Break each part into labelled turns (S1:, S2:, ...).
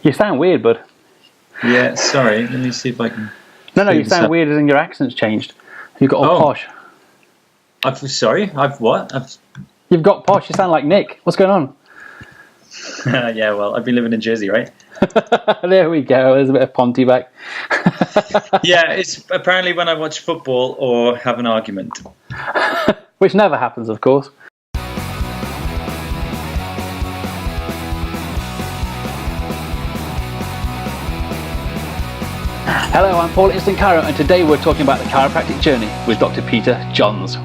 S1: You sound weird, bud.
S2: Yeah, sorry. Let me see if I can.
S1: No, you sound weird as in your accent's changed. You've got all posh.
S2: Sorry, I've what?
S1: You've got posh. You sound like Nick. What's going on?
S2: Yeah, well, I've been living in Jersey, right?
S1: There we go. There's a bit of Ponty back.
S2: Yeah, it's apparently when I watch football or have an argument.
S1: Which never happens, of course. Hello, I'm Paul at InstantChiro, and today we're talking about the chiropractic journey with Dr. Peter Johns.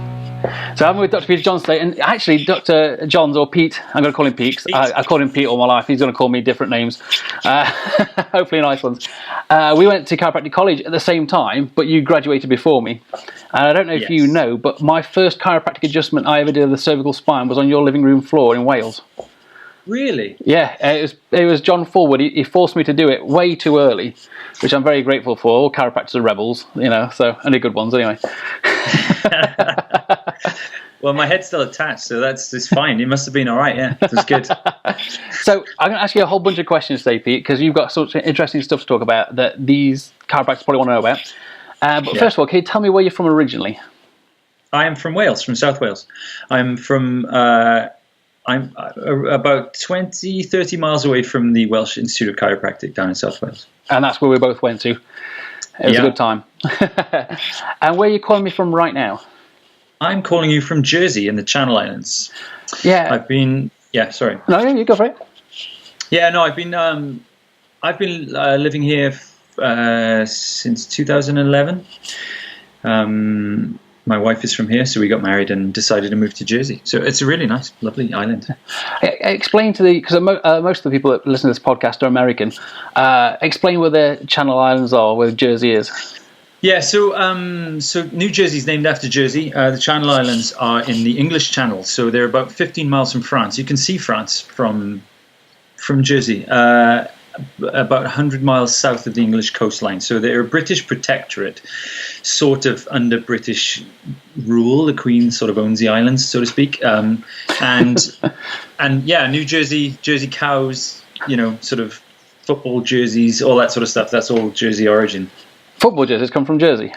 S1: So I'm with Dr. Peter Johns today, and actually Dr. Johns, or Pete, I'm going to call him Pete. I've called him Pete all my life. He's going to call me different names, hopefully nice ones. We went to chiropractic college at the same time, but you graduated before me. And I don't know if you know, but my first chiropractic adjustment I ever did of the cervical spine was on your living room floor in Wales.
S2: Really?
S1: Yeah, it was John Forward. He forced me to do it way too early, which I'm very grateful for. All chiropractors are rebels, you know, so only good ones anyway.
S2: Well, my head's still attached, so it's fine. It must have been all right, yeah. It was good.
S1: So I'm going to ask you a whole bunch of questions today, Pete, because you've got such interesting stuff to talk about that these chiropractors probably want to know about. But first of all, can you tell me where you're from originally?
S2: I am from Wales, from South Wales. I'm about 20, 30 miles away from the Welsh Institute of Chiropractic down in South Wales.
S1: And that's where we both went to. It was a good time. And where are you calling me from right now?
S2: I'm calling you from Jersey in the Channel Islands.
S1: Yeah.
S2: Sorry.
S1: No, you go for it.
S2: Yeah, no, I've been living here since 2011. My wife is from here, so we got married and decided to move to Jersey. So it's a really nice, lovely island.
S1: Explain because most of the people that listen to this podcast are American. Explain where the Channel Islands are, where Jersey is.
S2: Yeah, so New Jersey's named after Jersey. The Channel Islands are in the English Channel, so they're about 15 miles from France. You can see France from Jersey. About 100 miles south of the English coastline. So they're a British protectorate, sort of under British rule. The Queen sort of owns the islands, so to speak. And yeah, New Jersey cows, you know, sort of football jerseys, all that sort of stuff. That's all Jersey origin.
S1: Football jerseys come from Jersey?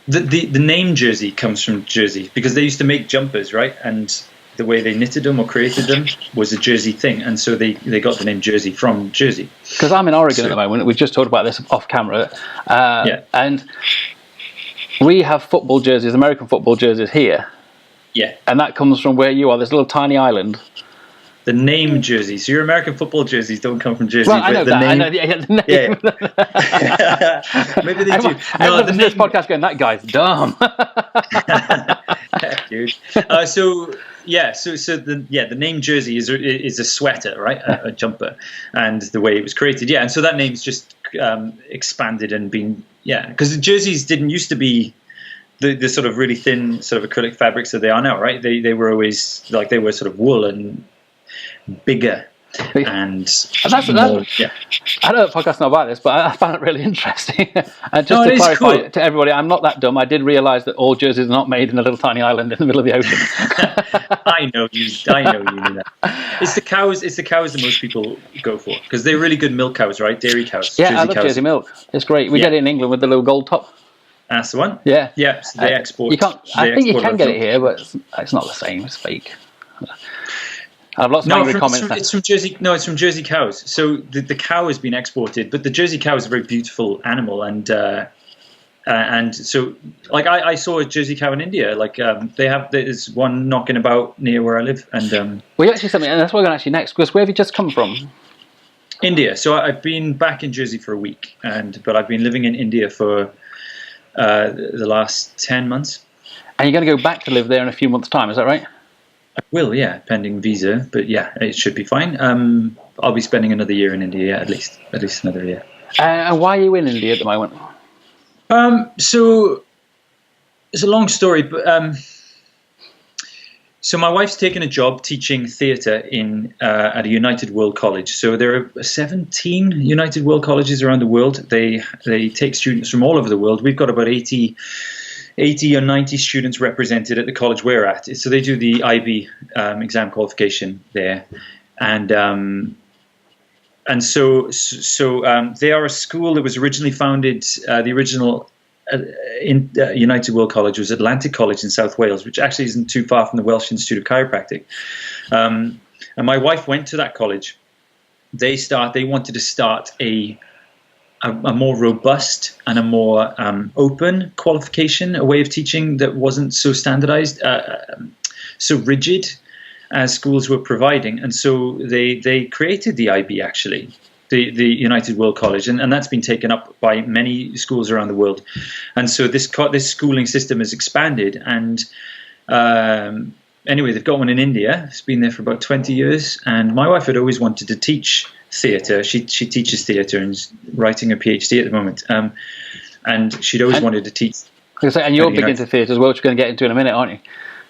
S2: The name Jersey comes from Jersey because they used to make jumpers, right? And the way they knitted them or created them was a Jersey thing, and so they got the name Jersey from Jersey.
S1: Because I'm in Oregon at the moment. We've just talked about this off camera, and we have football jerseys, American football jerseys here.
S2: Yeah,
S1: and that comes from where you are. This little tiny island.
S2: The name Jersey. So your American football jerseys don't come from Jersey.
S1: Well, I know that. I know the name.
S2: Yeah. Maybe they do.
S1: No, this podcast going, that guy's dumb.
S2: Dude. The name Jersey is a sweater, right? A jumper, and the way it was created, and so that name's just expanded and been, because the jerseys didn't used to be the sort of really thin sort of acrylic fabrics that they are now, right? They were always they were sort of wool and bigger. And
S1: that's more, I know the podcast's not about this, but I found it really interesting. And just to clarify to everybody, I'm not that dumb. I did realise that all jerseys are not made in a little tiny island in the middle of the ocean.
S2: I know you knew that. It's the cows that most people go for because they're really good milk cows, right? Dairy cows.
S1: Yeah, I love Jersey milk. It's great. We get it in England with the little gold top.
S2: That's the one.
S1: Yeah.
S2: Yeah. So they export.
S1: You can't. I think you can get it here, but it's not the same. It's fake. I have lots of angry comments.
S2: It's from Jersey. No, it's from Jersey cows. So the cow has been exported, but the Jersey cow is a very beautiful animal, and so I saw a Jersey cow in India. There's one knocking about near where I live, and
S1: well, you actually something, and that's what we're going to next. Because where have you just come from?
S2: India. So I've been back in Jersey for a week, but I've been living in India for the last 10 months.
S1: And you're going to go back to live there in a few months' time, is that right?
S2: I will, pending visa, but it should be fine. I'll be spending another year in India, at least another year.
S1: And why are you in India at the moment?
S2: So it's a long story, but so my wife's taken a job teaching theatre at a United World College. So there are 17 United World Colleges around the world. They take students from all over the world. We've got about 80 or 90 students represented at the college we're at. So they do the IB exam qualification there. And They are a school that was originally founded. The original United World College was Atlantic College in South Wales, which actually isn't too far from the Welsh Institute of Chiropractic. And my wife went to that college. They wanted to start a more robust and a more open qualification, a way of teaching that wasn't so standardized, so rigid as schools were providing. And so they created the IB, actually, the United World College, and that's been taken up by many schools around the world. And so this schooling system has expanded. And anyway, they've got one in India. It's been there for about 20 years. And my wife had always wanted to teach theatre. She teaches theatre and is writing a PhD at the moment. And she'd always wanted to teach.
S1: And you're big into theatre as well, which we're going to get into in a minute, aren't you?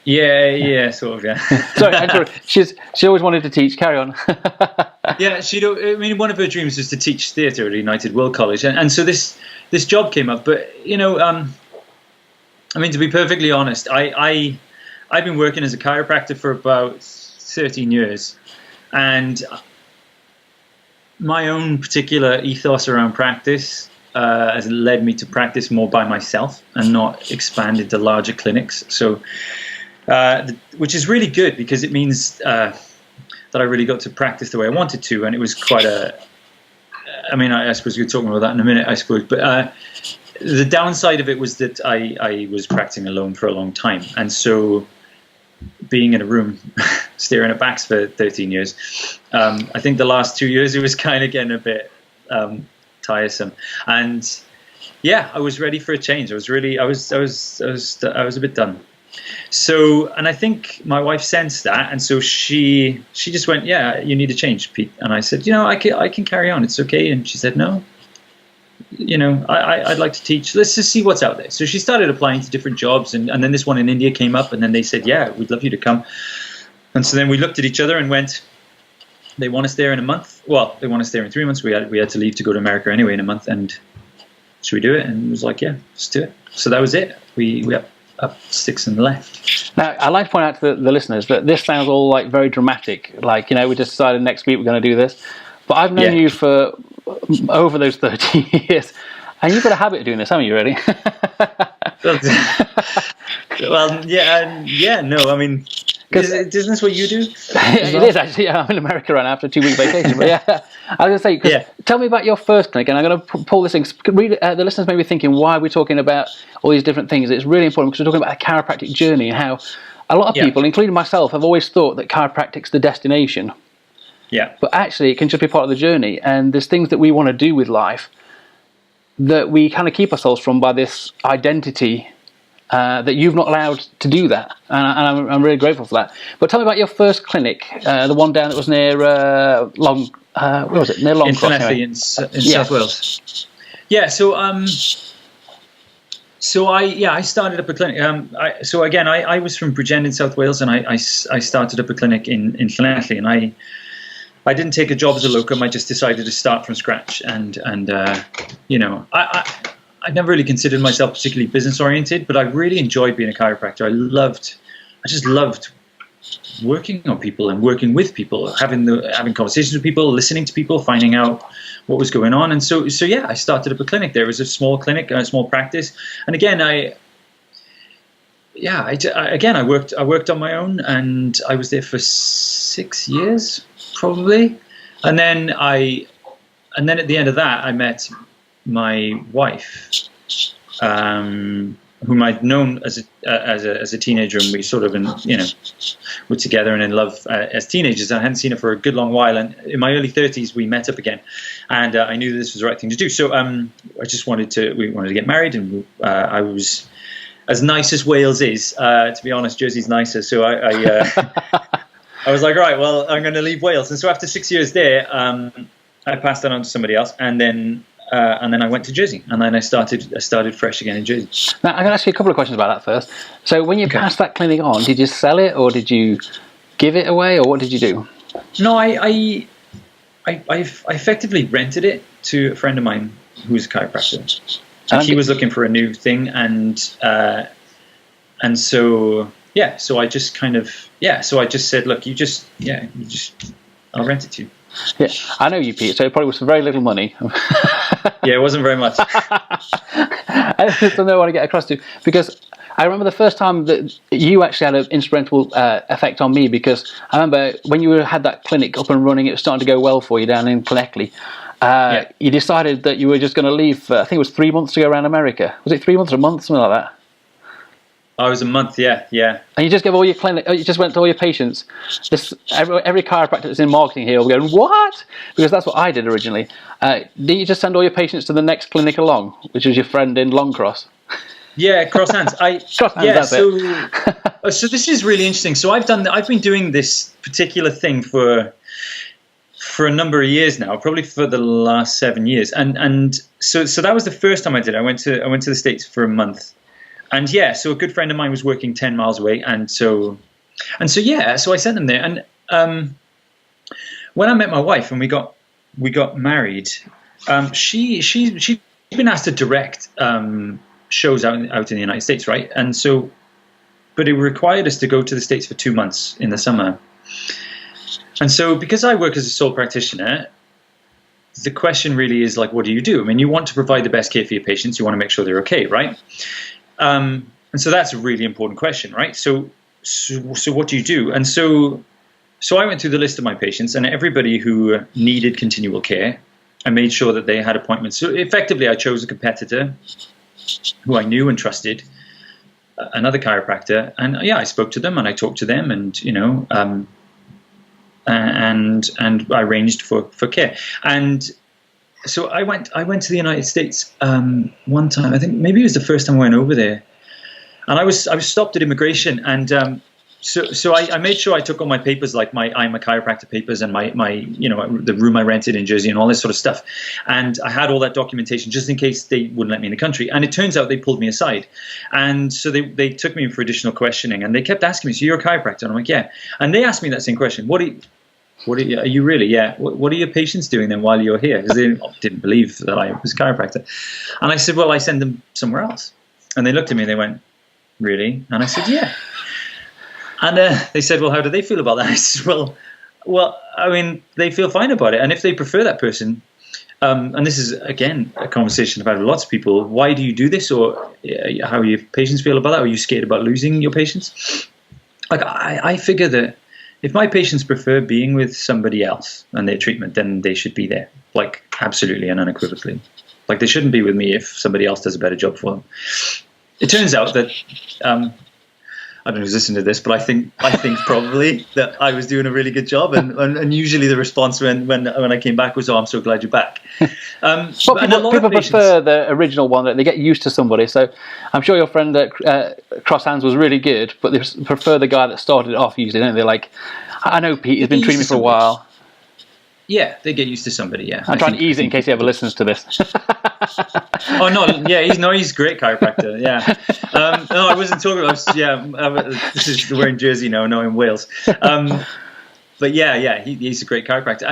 S2: Yeah, sort of, yeah.
S1: Sorry, she always wanted to teach. Carry on.
S2: Yeah, one of her dreams was to teach theatre at United World College, and so this job came up. But to be perfectly honest, I've been working as a chiropractor for about 13 years, and my own particular ethos around practice has led me to practice more by myself and not expand into larger clinics. So, which is really good, because it means that I really got to practice the way I wanted to, and it was quite I suppose we're talking about that in a minute, I suppose. But the downside of it was that I was practicing alone for a long time, and so being in a room staring at backs for 13 years, I think the last 2 years it was kind of getting a bit tiresome, and yeah, I was ready for a change. I was a bit done. So, and I think my wife sensed that, and so she just went, "Yeah, you need to change, Pete." And I said, I can carry on. It's okay. And she said, "No, I'd like to teach. Let's just see what's out there." So she started applying to different jobs, and then this one in India came up, and then they said, "Yeah, we'd love you to come." And so then we looked at each other and went, "They want us there in a month. Well, they want us there in 3 months. We had to leave to go to America anyway in a month, and should we do it?" And it was like, "Yeah, let's do it." So that was it. We up sticks and left.
S1: Now, I'd like to point out to the listeners that this sounds all like very dramatic. Like, we just decided next week we're going to do this. But I've known you for over those 30 years, and you've got a habit of doing this, haven't you, really?
S2: Well, yeah, no, I mean, isn't this what you do?
S1: It is, actually. Yeah, I'm in America right now after a 2-week vacation. But yeah, I was going to say, tell me about your first clinic, and I'm going to pull this in. The listeners may be thinking, why are we talking about all these different things? It's really important, because we're talking about a chiropractic journey, and how a lot of people, including myself, have always thought that chiropractic's the destination.
S2: Yeah.
S1: But actually, it can just be part of the journey, and there's things that we want to do with life that we kind of keep ourselves from by this identity that you've not allowed to do that, and I'm really grateful for that. But tell me about your first clinic, the one down that was near where was it? Near Longcross,
S2: anyway. In South Wales. Yeah. So I started up a clinic. I was from Bridgend in South Wales, and I started up a clinic in Llanelli, and I didn't take a job as a locum. I just decided to start from scratch, and I never really considered myself particularly business oriented, but I really enjoyed being a chiropractor. I just loved working on people and working with people, having conversations with people, listening to people, finding out what was going on. And so I started up a clinic. There was a small clinic, a small practice. And again, I worked on my own, and I was there for 6 years probably. And then at the end of that, I met my wife, whom I'd known as a teenager, and we sort of were together and in love as teenagers. I hadn't seen her for a good long while, and in my early 30s we met up again, and I knew this was the right thing to do. So we wanted to get married, and I was, as nice as Wales is, to be honest, Jersey's nicer. So I was like, right, well, I'm going to leave Wales. And so after 6 years there, I passed that on to somebody else, and then I went to Jersey, and then I started fresh again in Jersey.
S1: Now, I'm going to ask you a couple of questions about that first. So when you passed that clinic on, did you sell it, or did you give it away, or what did you do?
S2: No, I effectively rented it to a friend of mine who's a chiropractor. And he was looking for a new thing, and so I just said, look, I'll rent it to you.
S1: Yeah, I know you, Pete. So it probably was for very little money.
S2: Yeah, it wasn't very much.
S1: I just don't know what to get across to, because I remember the first time that you actually had an instrumental effect on me, because I remember when you had that clinic up and running, it was starting to go well for you down in Conneckley. You decided that you were just going to leave, I think it was 3 months to go around America. Was it 3 months or a month, something like that?
S2: I was a month, yeah.
S1: And you just gave all your clinic, you just went to all your patients. Every chiropractor that's in marketing here will go, what? Because that's what I did originally. Didn't you just send all your patients to the next clinic along, which was your friend in Longcross?
S2: Yeah, Cross Hands. So this is really interesting. So I've been doing this particular thing for a number of years now, probably for the last 7 years. And so that was the first time I did it. I went to the States for a month. And so a good friend of mine was working 10 miles away, so I sent them there. And when I met my wife and we got married, she'd been asked to direct shows out in the United States, right? And so, but it required us to go to the States for 2 months in the summer. And so, because I work as a sole practitioner, the question really is like, what do you do? I mean, you want to provide the best care for your patients. You want to make sure they're okay, right? And so that's a really important question, right? So what do you do? And so I went through the list of my patients, and everybody who needed continual care, I made sure that they had appointments. So effectively, I chose a competitor who I knew and trusted, another chiropractor, and I spoke to them and I talked to them, and and I arranged for care. And so I went to the United States one time. I think maybe it was the first time I went over there, and I was stopped at immigration, and so I made sure I took all my papers, like I'm a chiropractor papers, and my the room I rented in Jersey and all this sort of stuff, and I had all that documentation just in case they wouldn't let me in the country. And it turns out they pulled me aside, and so they took me in for additional questioning, and they kept asking me, "So you're a chiropractor?" And I'm like, "Yeah." And they asked me that same question: are you really? Yeah. What are your patients doing then while you're here? Because they didn't believe that I was a chiropractor. And I said, well, I send them somewhere else. And they looked at me and they went, really? And I said, yeah. And they said, well, how do they feel about that? I said, well, I mean, they feel fine about it. And if they prefer that person, and this is, again, a conversation I've had with lots of people, why do you do this? Or how your patients feel about that? Are you scared about losing your patients? Like, I figure that if my patients prefer being with somebody else and their treatment, then they should be there, like absolutely and unequivocally. Like they shouldn't be with me if somebody else does a better job for them. It turns out that I don't know who's listening to this, but I think probably that I was doing a really good job, and usually the response when I came back was, "Oh, I'm so glad you're back."
S1: Well, people prefer the original one, that they get used to somebody. So I'm sure your friend Cross Hands was really good, but they prefer the guy that started it off usually, don't they? Like, I know Pete has been treating me for a while. Yeah,
S2: they get used to somebody. Yeah,
S1: I'm trying to ease it in case he ever listens to this.
S2: Oh no, yeah, he's a great chiropractor. Yeah, no, I wasn't talking about. We're in Jersey now, no, in Wales. But he's a great chiropractor,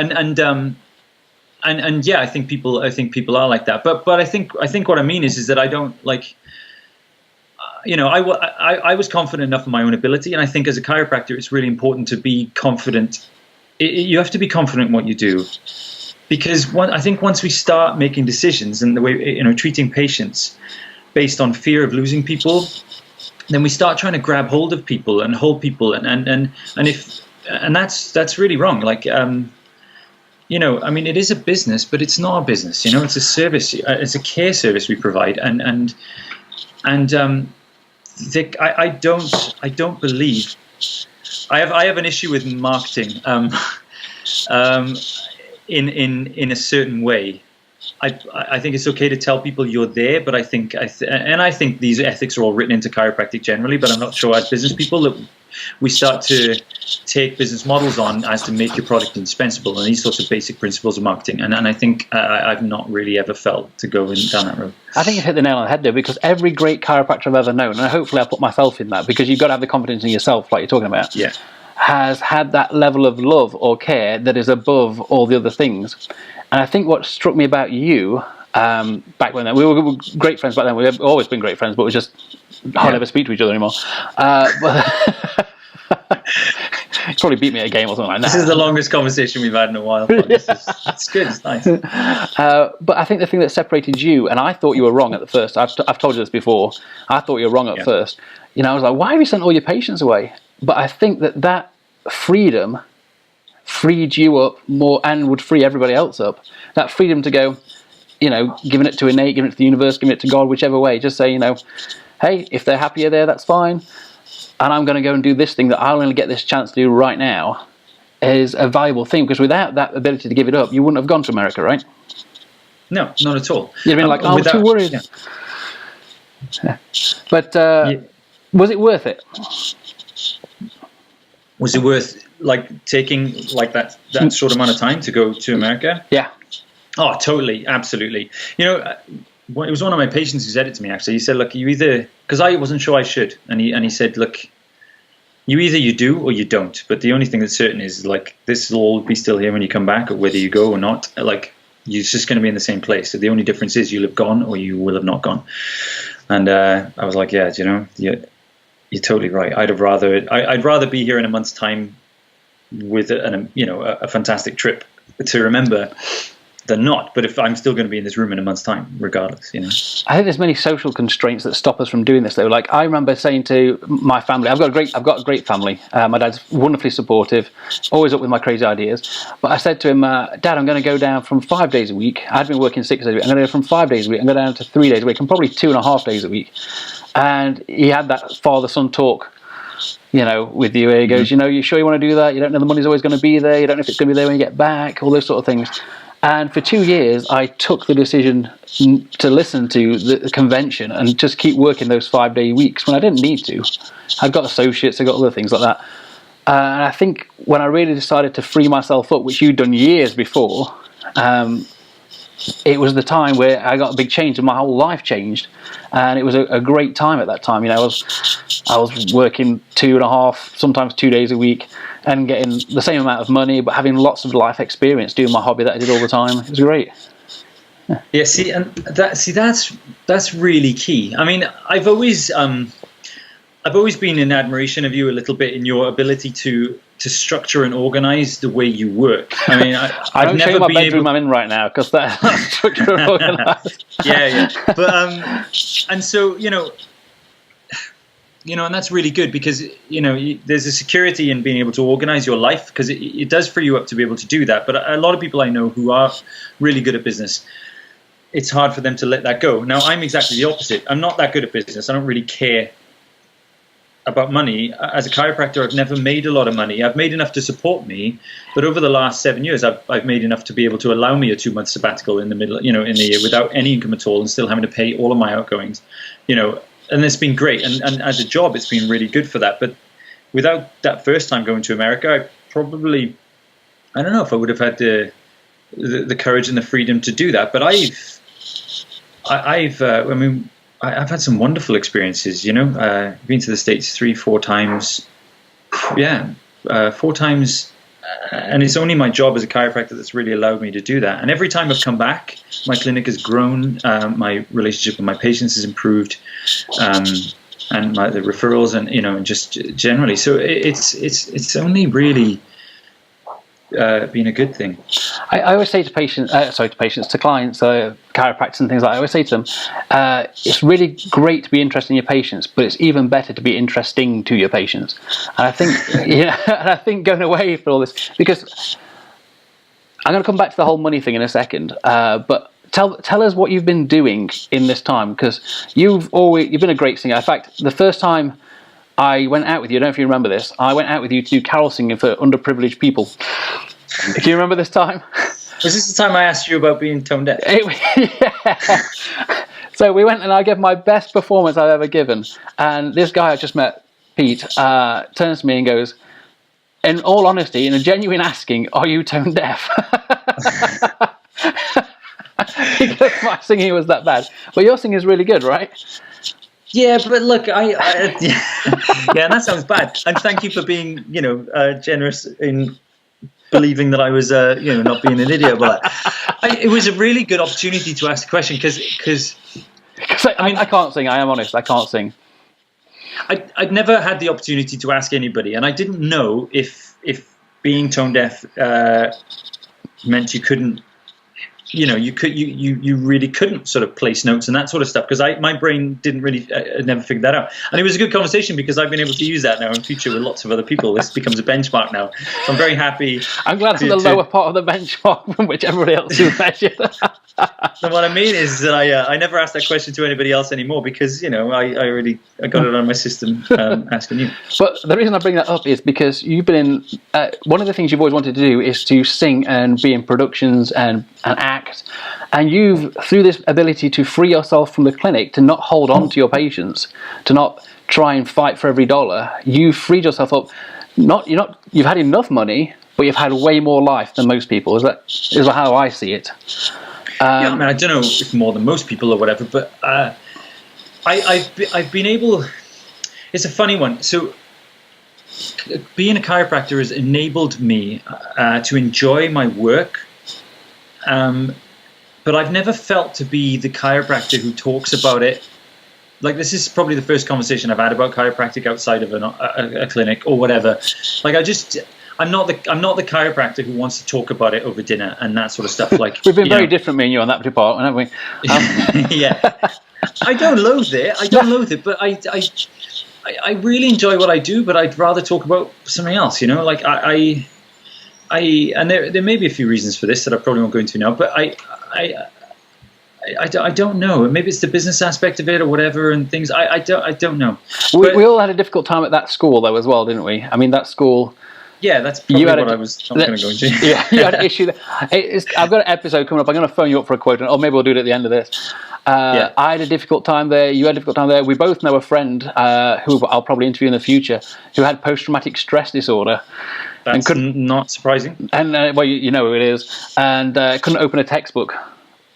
S2: and yeah, I think people are like that. But I think what I mean is that I don't like. I was confident enough in my own ability, and I think as a chiropractor, it's really important to be confident. You have to be confident in what you do, because I think once we start making decisions and the way treating patients based on fear of losing people, then we start trying to grab hold of people and hold people, and that's really wrong. Like I mean, it is a business, but it's not a business. It's a service. It's a care service we provide, and I don't believe. I have an issue with marketing in a certain way. I think it's okay to tell people you're there, but I think these ethics are all written into chiropractic generally. But I'm not sure as business people that we start to take business models on as to make your product indispensable and these sorts of basic principles of marketing. And I think I've not really ever felt to go down that road.
S1: I think you hit the nail on the head there, because every great chiropractor I've ever known, and hopefully I put myself in that, because you've got to have the confidence in yourself, like you're talking about.
S2: Yeah.
S1: Has had that level of love or care that is above all the other things. And I think what struck me about you, back when we were great friends back then, we've always been great friends, but we just hardly ever speak to each other anymore. Probably beat me at a game or something like that.
S2: This is the longest conversation we've had in a while. It's good. It's nice.
S1: But I think the thing that separated you, and I thought you were wrong at the first. I've told you this before. I thought you were wrong at first. I was like, why have you sent all your patients away? But I think that freedom freed you up more, and would free everybody else up. That freedom to go, giving it to innate, giving it to the universe, giving it to God, whichever way. Just say, hey, if they're happier there, that's fine. And I'm going to go and do this thing that I'll only get this chance to do right now, is a valuable thing. Because without that ability to give it up, you wouldn't have gone to America, right?
S2: No, not at all.
S1: You'd have been like, I'm too worried. Yeah. But was it worth it?
S2: Was it worth taking that short amount of time to go to America?
S1: Yeah.
S2: Oh, totally, absolutely. It was one of my patients who said it to me. Actually, he said, "Look, you either," because I wasn't sure I should, and he said, "Look, you do or you don't. But the only thing that's certain is this will all be still here when you come back, or whether you go or not. You're just going to be in the same place. So the only difference is you'll have gone or you will have not gone." And I was like, "Yeah, you're totally right. I'd rather be here in a month's time with a fantastic trip to remember than not. But if I'm still going to be in this room in a month's time, regardless,
S1: I think there's many social constraints that stop us from doing this, though. I remember saying to my family, I've got a great family. My dad's wonderfully supportive, always up with my crazy ideas. But I said to him, Dad, I'm going to go down from 5 days a week. I'd been working 6 days a week. I'm going to go from 5 days a week. I'm going to go down to 3 days a week, and probably 2.5 days a week. And he had that father-son talk, with you. He goes, you sure you want to do that? You don't know the money's always going to be there. You don't know if it's going to be there when you get back. All those sort of things. And for 2 years, I took the decision to listen to the convention and just keep working those 5-day weeks when I didn't need to. I've got associates, I've got other things like that. And I think when I really decided to free myself up, which you'd done years before, it was the time where I got a big change and my whole life changed. And it was a great time at that time. I was working 2.5, sometimes 2 days a week, and getting the same amount of money, but having lots of life experience, doing my hobby that I did all the time. It was great.
S2: Yeah, that's really key. I mean, I've always been in admiration of you a little bit in your ability to structure and organize the way you work. I mean, I've never
S1: been bedroom I'm in right now because that's structure and organized.
S2: Yeah. But and so and that's really good because there's a security in being able to organize your life, because it does free you up to be able to do that. But a lot of people I know who are really good at business, it's hard for them to let that go. Now, I'm exactly the opposite. I'm not that good at business. I don't really care about money. As a chiropractor, I've never made a lot of money. I've made enough to support me, but over the last 7 years, I've made enough to be able to allow me a 2-month sabbatical in the middle, in the year, without any income at all, and still having to pay all of my outgoings, and it's been great. And as a job, it's been really good for that. But without that first time going to America, I don't know if I would have had the courage and the freedom to do that. But I've had some wonderful experiences, been to the States 3-4 times. Yeah, 4 times. And it's only my job as a chiropractor that's really allowed me to do that. And every time I've come back, my clinic has grown. My relationship with my patients has improved. And the referrals and just generally. So it's only really been a good thing.
S1: I always say to clients, chiropractors and things like that, I always say to them, it's really great to be interested in your patients, but it's even better to be interesting to your patients. And I think, and I think going away for all this, because I'm going to come back to the whole money thing in a second, but tell us what you've been doing in this time, because you've been a great singer. In fact, the first time I went out with you, I don't know if you remember this, I went out with you to do carol singing for underprivileged people. Do you remember this time?
S2: Was this the time I asked you about being tone deaf?
S1: Yeah. So we went and I gave my best performance I've ever given. And this guy I just met, Pete, turns to me and goes, in all honesty, in a genuine asking, are you tone deaf? Because my singing was that bad. But your singing is really good, right?
S2: Yeah, but look, yeah, that sounds bad. And thank you for being, generous in believing that I was, not being an idiot about that. It was a really good opportunity to ask a question because
S1: I can't sing. I am honest. I can't sing.
S2: I'd never had the opportunity to ask anybody, and I didn't know if if being tone deaf meant you couldn't, you really couldn't sort of place notes and that sort of stuff, because my brain didn't really never figured that out. And it was a good conversation because I've been able to use that now in future with lots of other people. This becomes a benchmark now, so I'm very happy.
S1: I'm glad it's the lower part of the benchmark from which everybody else is measured.
S2: So what I mean is that I never ask that question to anybody else anymore, because I got it on my system asking you.
S1: But the reason I bring that up is because you've been in one of the things you've always wanted to do is to sing and be in productions and act, and you've, through this ability to free yourself from the clinic, to not hold on to your patients, to not try and fight for every dollar, you've freed yourself up. You've had enough money, but you've had way more life than most people. Is that how I see it?
S2: Yeah, I mean, I don't know if more than most people or whatever, but I've been able. It's a funny one. So, being a chiropractor has enabled me to enjoy my work, but I've never felt to be the chiropractor who talks about it. Like, this is probably the first conversation I've had about chiropractic outside of a clinic or whatever. Like, I'm not the chiropractor who wants to talk about it over dinner and that sort of stuff. Like,
S1: we've been very different, me and you, on that department, haven't we?
S2: Yeah, I don't loathe it. But I really enjoy what I do. But I'd rather talk about something else. Like and there may be a few reasons for this that I probably won't go into now. But I don't know. Maybe it's the business aspect of it or whatever and things. I don't know.
S1: We all had a difficult time at that school though as well, didn't we? I mean, that school.
S2: Yeah, that's probably what I was not going to go into.
S1: Yeah, you had an issue there. I've got an episode coming up. I'm going to phone you up for a quote, or maybe we'll do it at the end of this. I had a difficult time there. You had a difficult time there. We both know a friend who I'll probably interview in the future who had post-traumatic stress disorder.
S2: That's not surprising.
S1: And well, you know who it is. And couldn't open a textbook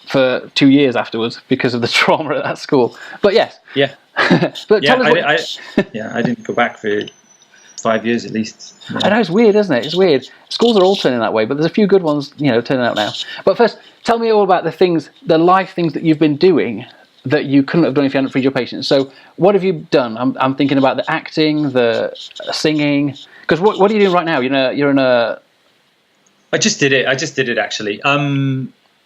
S1: for 2 years afterwards because of the trauma at that school. But yes.
S2: Yeah.
S1: But
S2: tell us I didn't go back for 5 years at least. Yeah.
S1: I know, it's weird, isn't it? It's weird. Schools are all turning that way, but there's a few good ones, turning out now. But first, tell me all about the life things that you've been doing that you couldn't have done if you hadn't freed your patients. So, what have you done? I'm thinking about the acting, the singing. Because what are you doing right now? You're in a.
S2: I just did it actually.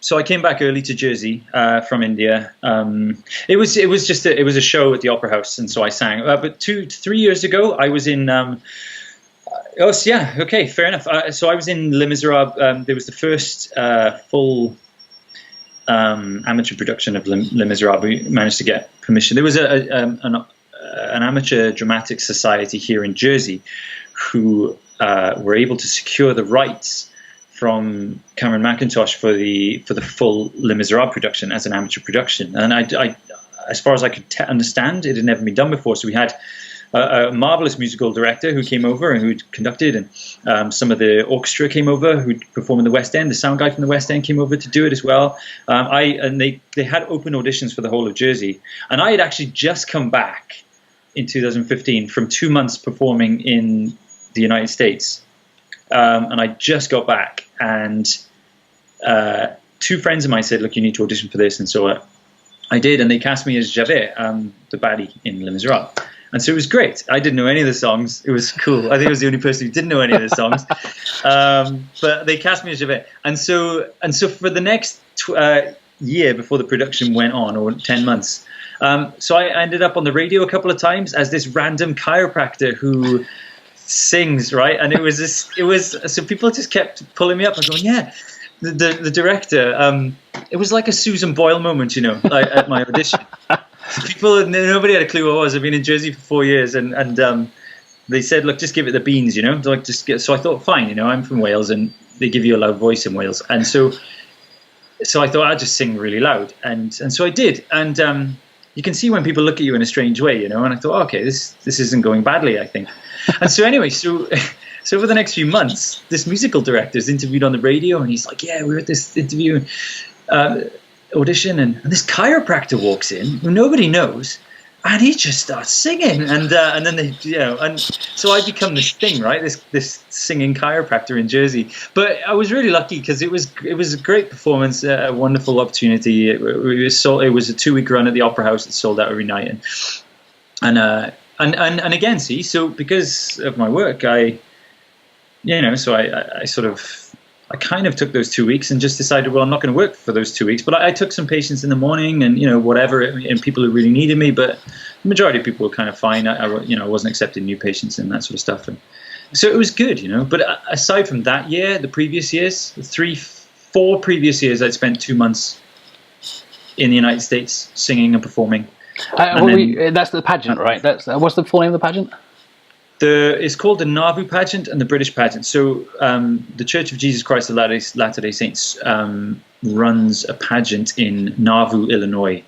S2: So I came back early to Jersey from India. It was a show at the Opera House, and so I sang. But 3 years ago, I was in. Okay, fair enough. So I was in Les Miserables. There was the first full amateur production of Les Miserables. We managed to get permission. There was an amateur dramatic society here in Jersey who were able to secure the rights from Cameron McIntosh for the full Les Miserables production as an amateur production. And I as far as I could understand, it had never been done before. So we had a marvelous musical director who came over and who conducted, and some of the orchestra came over who'd perform in the West End. The sound guy from the West End came over to do it as well. They had open auditions for the whole of Jersey. And I had actually just come back in 2015 from 2 months performing in the United States. And I just got back, and two friends of mine said, "Look, you need to audition for this." And so I did, and they cast me as Javert, the baddie in Les Miserables. And so it was great. I didn't know any of the songs. It was cool. I think I was the only person who didn't know any of the songs. But they cast me as Javert. And so for the next year before the production went on, or 10 months, so I ended up on the radio a couple of times as this random chiropractor who sings, right? And so people just kept pulling me up and going, yeah, the director, it was like a Susan Boyle moment, like at my audition. So nobody had a clue who I was. I've been in Jersey for 4 years, and they said, look, just give it the beans, like so I thought, fine, I'm from Wales, and they give you a loud voice in Wales. And so I thought I'd just sing really loud, and so I did. And you can see when people look at you in a strange way, and I thought, okay, this isn't going badly, I think. And so anyway, so over the next few months, this musical director is interviewed on the radio, and he's like, yeah, we're at this interview audition, and this chiropractor walks in who nobody knows, and he just starts singing, and then they, and so I become this thing, right? This singing chiropractor in Jersey. But I was really lucky because it was a great performance, a wonderful opportunity. It was a 2-week run at the Opera House. It sold out every night, and again, see, so because of my work, I So I kind of took those 2 weeks and just decided, well, I'm not going to work for those 2 weeks. But I took some patients in the morning and, whatever, and people who really needed me. But the majority of people were kind of fine. I wasn't accepting new patients and that sort of stuff. And so it was good, But aside from that year, the previous years, 4 previous years, I'd spent 2 months in the United States singing and performing.
S1: That's the pageant, right? What's the full name of the pageant?
S2: It's called the Nauvoo pageant and the British pageant. So the Church of Jesus Christ of Latter-day Saints runs a pageant in Nauvoo, Illinois,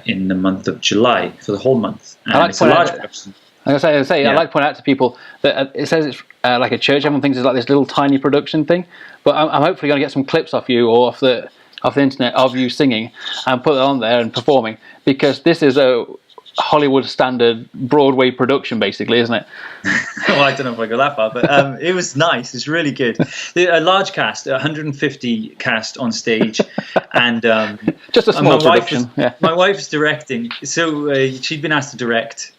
S2: in the month of July for the whole month. And it's a large production.
S1: I like to point out to people that it says it's like a church. Everyone thinks it's like this little tiny production thing, but I'm hopefully going to get some clips off you or off the internet of you singing and put it on there and performing, because this is a Hollywood standard Broadway production, basically, isn't it?
S2: Well, I don't know if I go that far, but it was nice. It's really good. A large cast, 150 cast on stage, and
S1: just a small production.
S2: My wife's directing, so she'd been asked to direct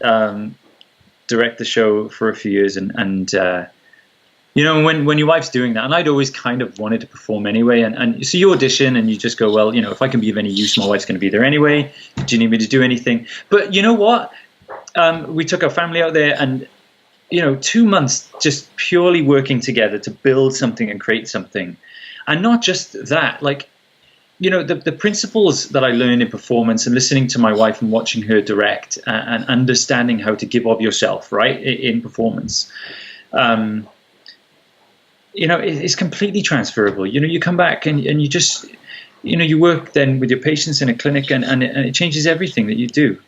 S2: the show for a few years, and when your wife's doing that, and I'd always kind of wanted to perform anyway, and so you audition and you just go, well, if I can be of any use, my wife's going to be there anyway. Do you need me to do anything? But you know what? We took our family out there, and 2 months just purely working together to build something and create something, and not just that, the principles that I learned in performance and listening to my wife and watching her direct and understanding how to give of yourself, right, in performance. It's completely transferable. You come back and you just, you work then with your patients in a clinic, and it changes everything that you do.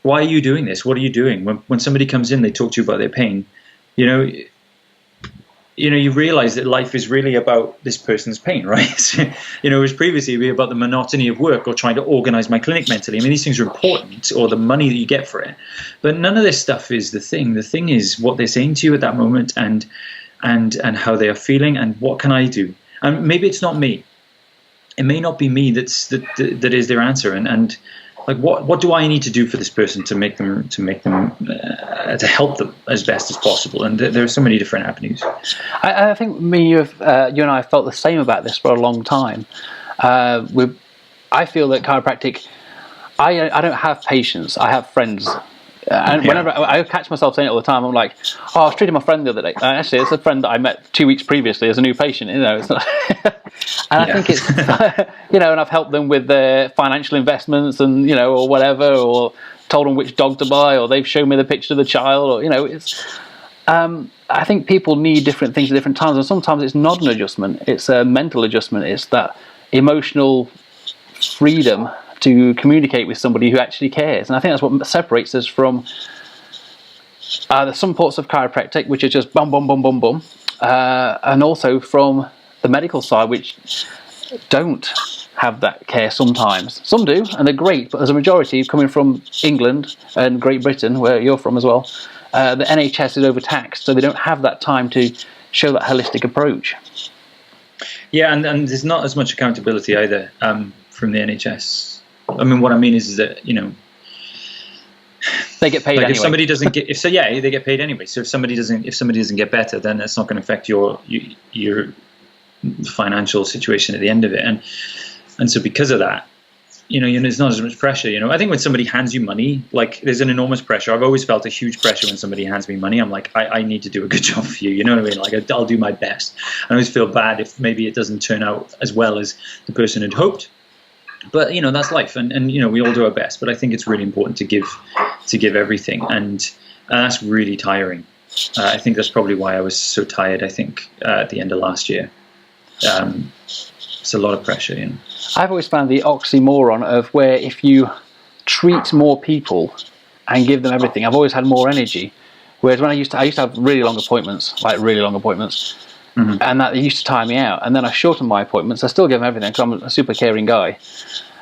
S2: Why are you doing this? What are you doing? When somebody comes in, they talk to you about their pain. You realize that life is really about this person's pain, right? Whereas previously it'd be about the monotony of work or trying to organize my clinic mentally. I mean, these things are important, or the money that you get for it. But none of this stuff is the thing. The thing is what they're saying to you at that moment, and how they are feeling, and what can I do? And maybe it's not me. It may not be me that is their answer. And like, what do I need to do for this person to make them to help them as best as possible? And there are so many different avenues.
S1: I think you and I have felt the same about this for a long time. I feel that chiropractic, I don't have patients, I have friends. And whenever I catch myself saying it all the time, I'm like, I was treating my friend the other day. Actually, it's a friend that I met 2 weeks previously as a new patient. It's not and I think it's, and I've helped them with their financial investments and, or whatever, or told them which dog to buy, or they've shown me the picture of the child, or, it's, I think people need different things at different times. And sometimes it's not an adjustment. It's a mental adjustment. It's that emotional freedom to communicate with somebody who actually cares. And I think that's what separates us from some parts of chiropractic, which are just bum, bum, bum, bum, bum, and also from the medical side, which don't have that care sometimes. Some do, and they're great, but there's a majority coming from England and Great Britain, where you're from as well. The NHS is overtaxed, so they don't have that time to show that holistic approach.
S2: Yeah, and there's not as much accountability either from the NHS. I mean, what I mean is that,
S1: they get paid anyway.
S2: If somebody doesn't get, they get paid anyway. So if somebody doesn't get better, then that's not going to affect your financial situation at the end of it. And so because of that, there's not as much pressure. I think when somebody hands you money, like, there's an enormous pressure. I've always felt a huge pressure when somebody hands me money. I'm like, I need to do a good job for you. You know what I mean? Like, I'll do my best. I always feel bad if maybe it doesn't turn out as well as the person had hoped. But that's life, and we all do our best. But I think it's really important to give everything, and that's really tiring. I think that's probably why I was so tired. I think at the end of last year, it's a lot of pressure.
S1: I've always found the oxymoron of where if you treat more people and give them everything, I've always had more energy. Whereas when I used to have really long appointments, mm-hmm. and that used to tire me out. And then I shortened my appointments. I still give them everything because I'm a super caring guy.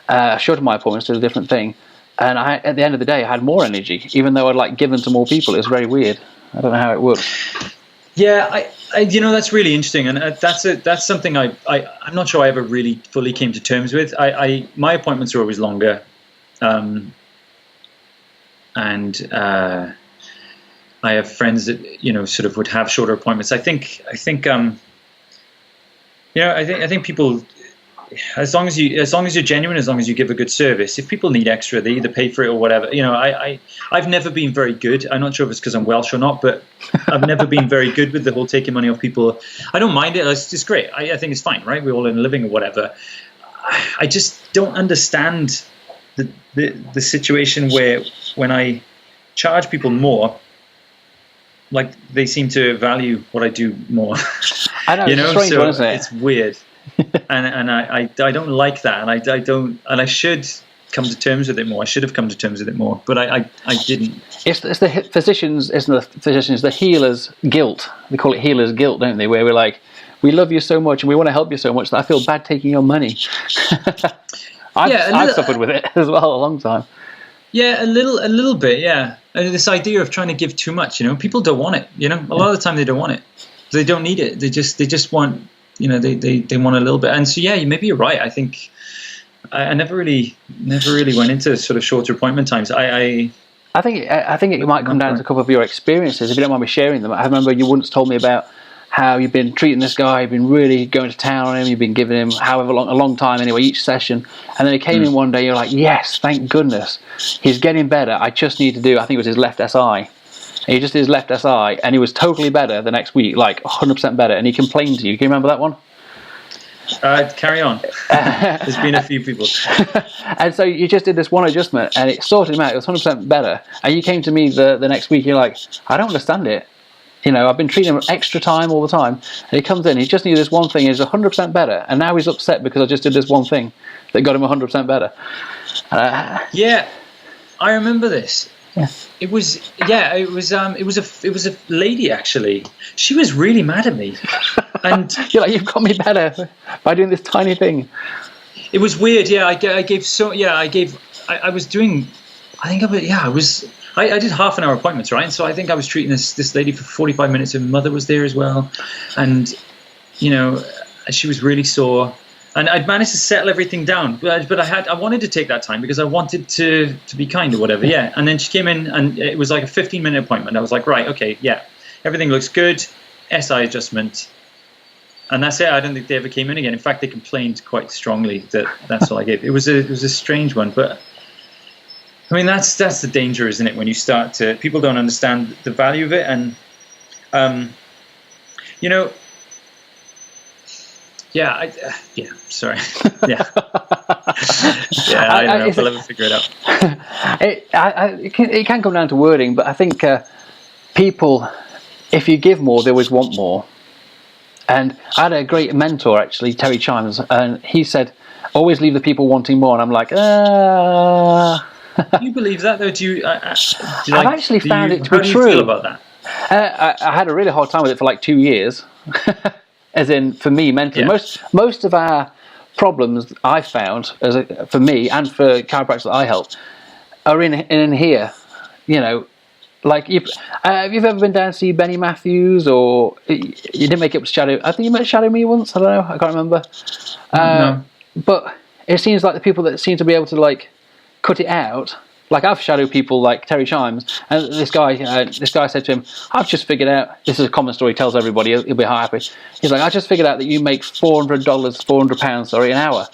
S1: I shortened my appointments to a different thing. And at the end of the day, I had more energy, even though I'd give them to more people. It was very weird. I don't know how it works.
S2: Yeah, I that's really interesting, and that's something I'm not sure I ever really fully came to terms with. My appointments are always longer, and I have friends that, sort of would have shorter appointments. I think people, as long as you're genuine, as long as you give a good service, if people need extra, they either pay for it or whatever. I've never been very good. I'm not sure if it's because I'm Welsh or not, but I've never been very good with the whole taking money off people. I don't mind it. It's just great. I think it's fine, right? We're all in a living or whatever. I just don't understand the situation where when I charge people more, like they seem to value what I do more.
S1: I know, it's a strange one, isn't it?
S2: It's weird, and I don't like that, and I should come to terms with it more. I should have come to terms with it more, but I didn't.
S1: It's the physicians, isn't the physicians, the healer's guilt. They call it healer's guilt, don't they? Where we're like, we love you so much and we want to help you so much that I feel bad taking your money. I've suffered with it as well a long time.
S2: Yeah, a little bit, yeah. And this idea of trying to give too much, people don't want it. A lot of the time they don't want it. They don't need it. They just want, they want a little bit. And so maybe you're right. I think I never really went into sort of shorter appointment times. I
S1: think it might come down to a couple of your experiences. If you don't mind me sharing them, I remember you once told me about how you've been treating this guy, you've been really going to town on him, you've been giving him a long time anyway, each session, and then he came in one day, you're like, yes, thank goodness, he's getting better, I just need to do, I think it was his left SI, and he just did his left SI, and he was totally better the next week, like 100% better, and he complained to you. Can you remember that one?
S2: Carry on. There's been a few people.
S1: And so you just did this one adjustment, and it sorted him out, it was 100% better, and you came to me the next week, you're like, I don't understand it. I've been treating him extra time all the time, and he comes in, he just needed this one thing, he's 100% better, and now he's upset because I just did this one thing that got him 100% better.
S2: Yeah, I remember this.
S1: Yeah.
S2: It was a lady actually. She was really mad at me, and
S1: you're like, you've got me better by doing this tiny thing.
S2: It was weird. Yeah, I did half an hour appointments, right? And so I think I was treating this lady for 45 minutes. Her mother was there as well. And, she was really sore. And I'd managed to settle everything down. But I wanted to take that time because I wanted to be kind or whatever, yeah. And then she came in and it was like a 15-minute appointment. I was like, right, okay, yeah. Everything looks good. SI adjustment. And that's it. I don't think they ever came in again. In fact, they complained quite strongly that that's all I gave. It was a strange one, but... I mean, that's the danger, isn't it? When you start to, people don't understand the value of it, and sorry, yeah, I don't know if I'll ever figure it out.
S1: It can come down to wording, but I think people, if you give more, they always want more. And I had a great mentor actually, Terry Chimes, and he said, "Always leave the people wanting more." And I'm like,
S2: Do you believe that though?
S1: I've actually found it to be true.
S2: How do you feel about that?
S1: I had a really hard time with it for like 2 years, as in for me mentally.
S2: Yeah.
S1: Most of our problems I found, for me and for chiropractors that I help, are in here. Like have you ever been down to see Benny Matthews, or you didn't make it up to Shadow? I think you met Shadow Me once. I don't know. I can't remember.
S2: No.
S1: But it seems like the people that seem to be able to like cut it out. Like I've shadowed people like Terry Chimes, and this guy said to him, "I've just figured out." This is a common story. He tells everybody, he'll be happy. He's like, "I just figured out that you make £400 an hour,"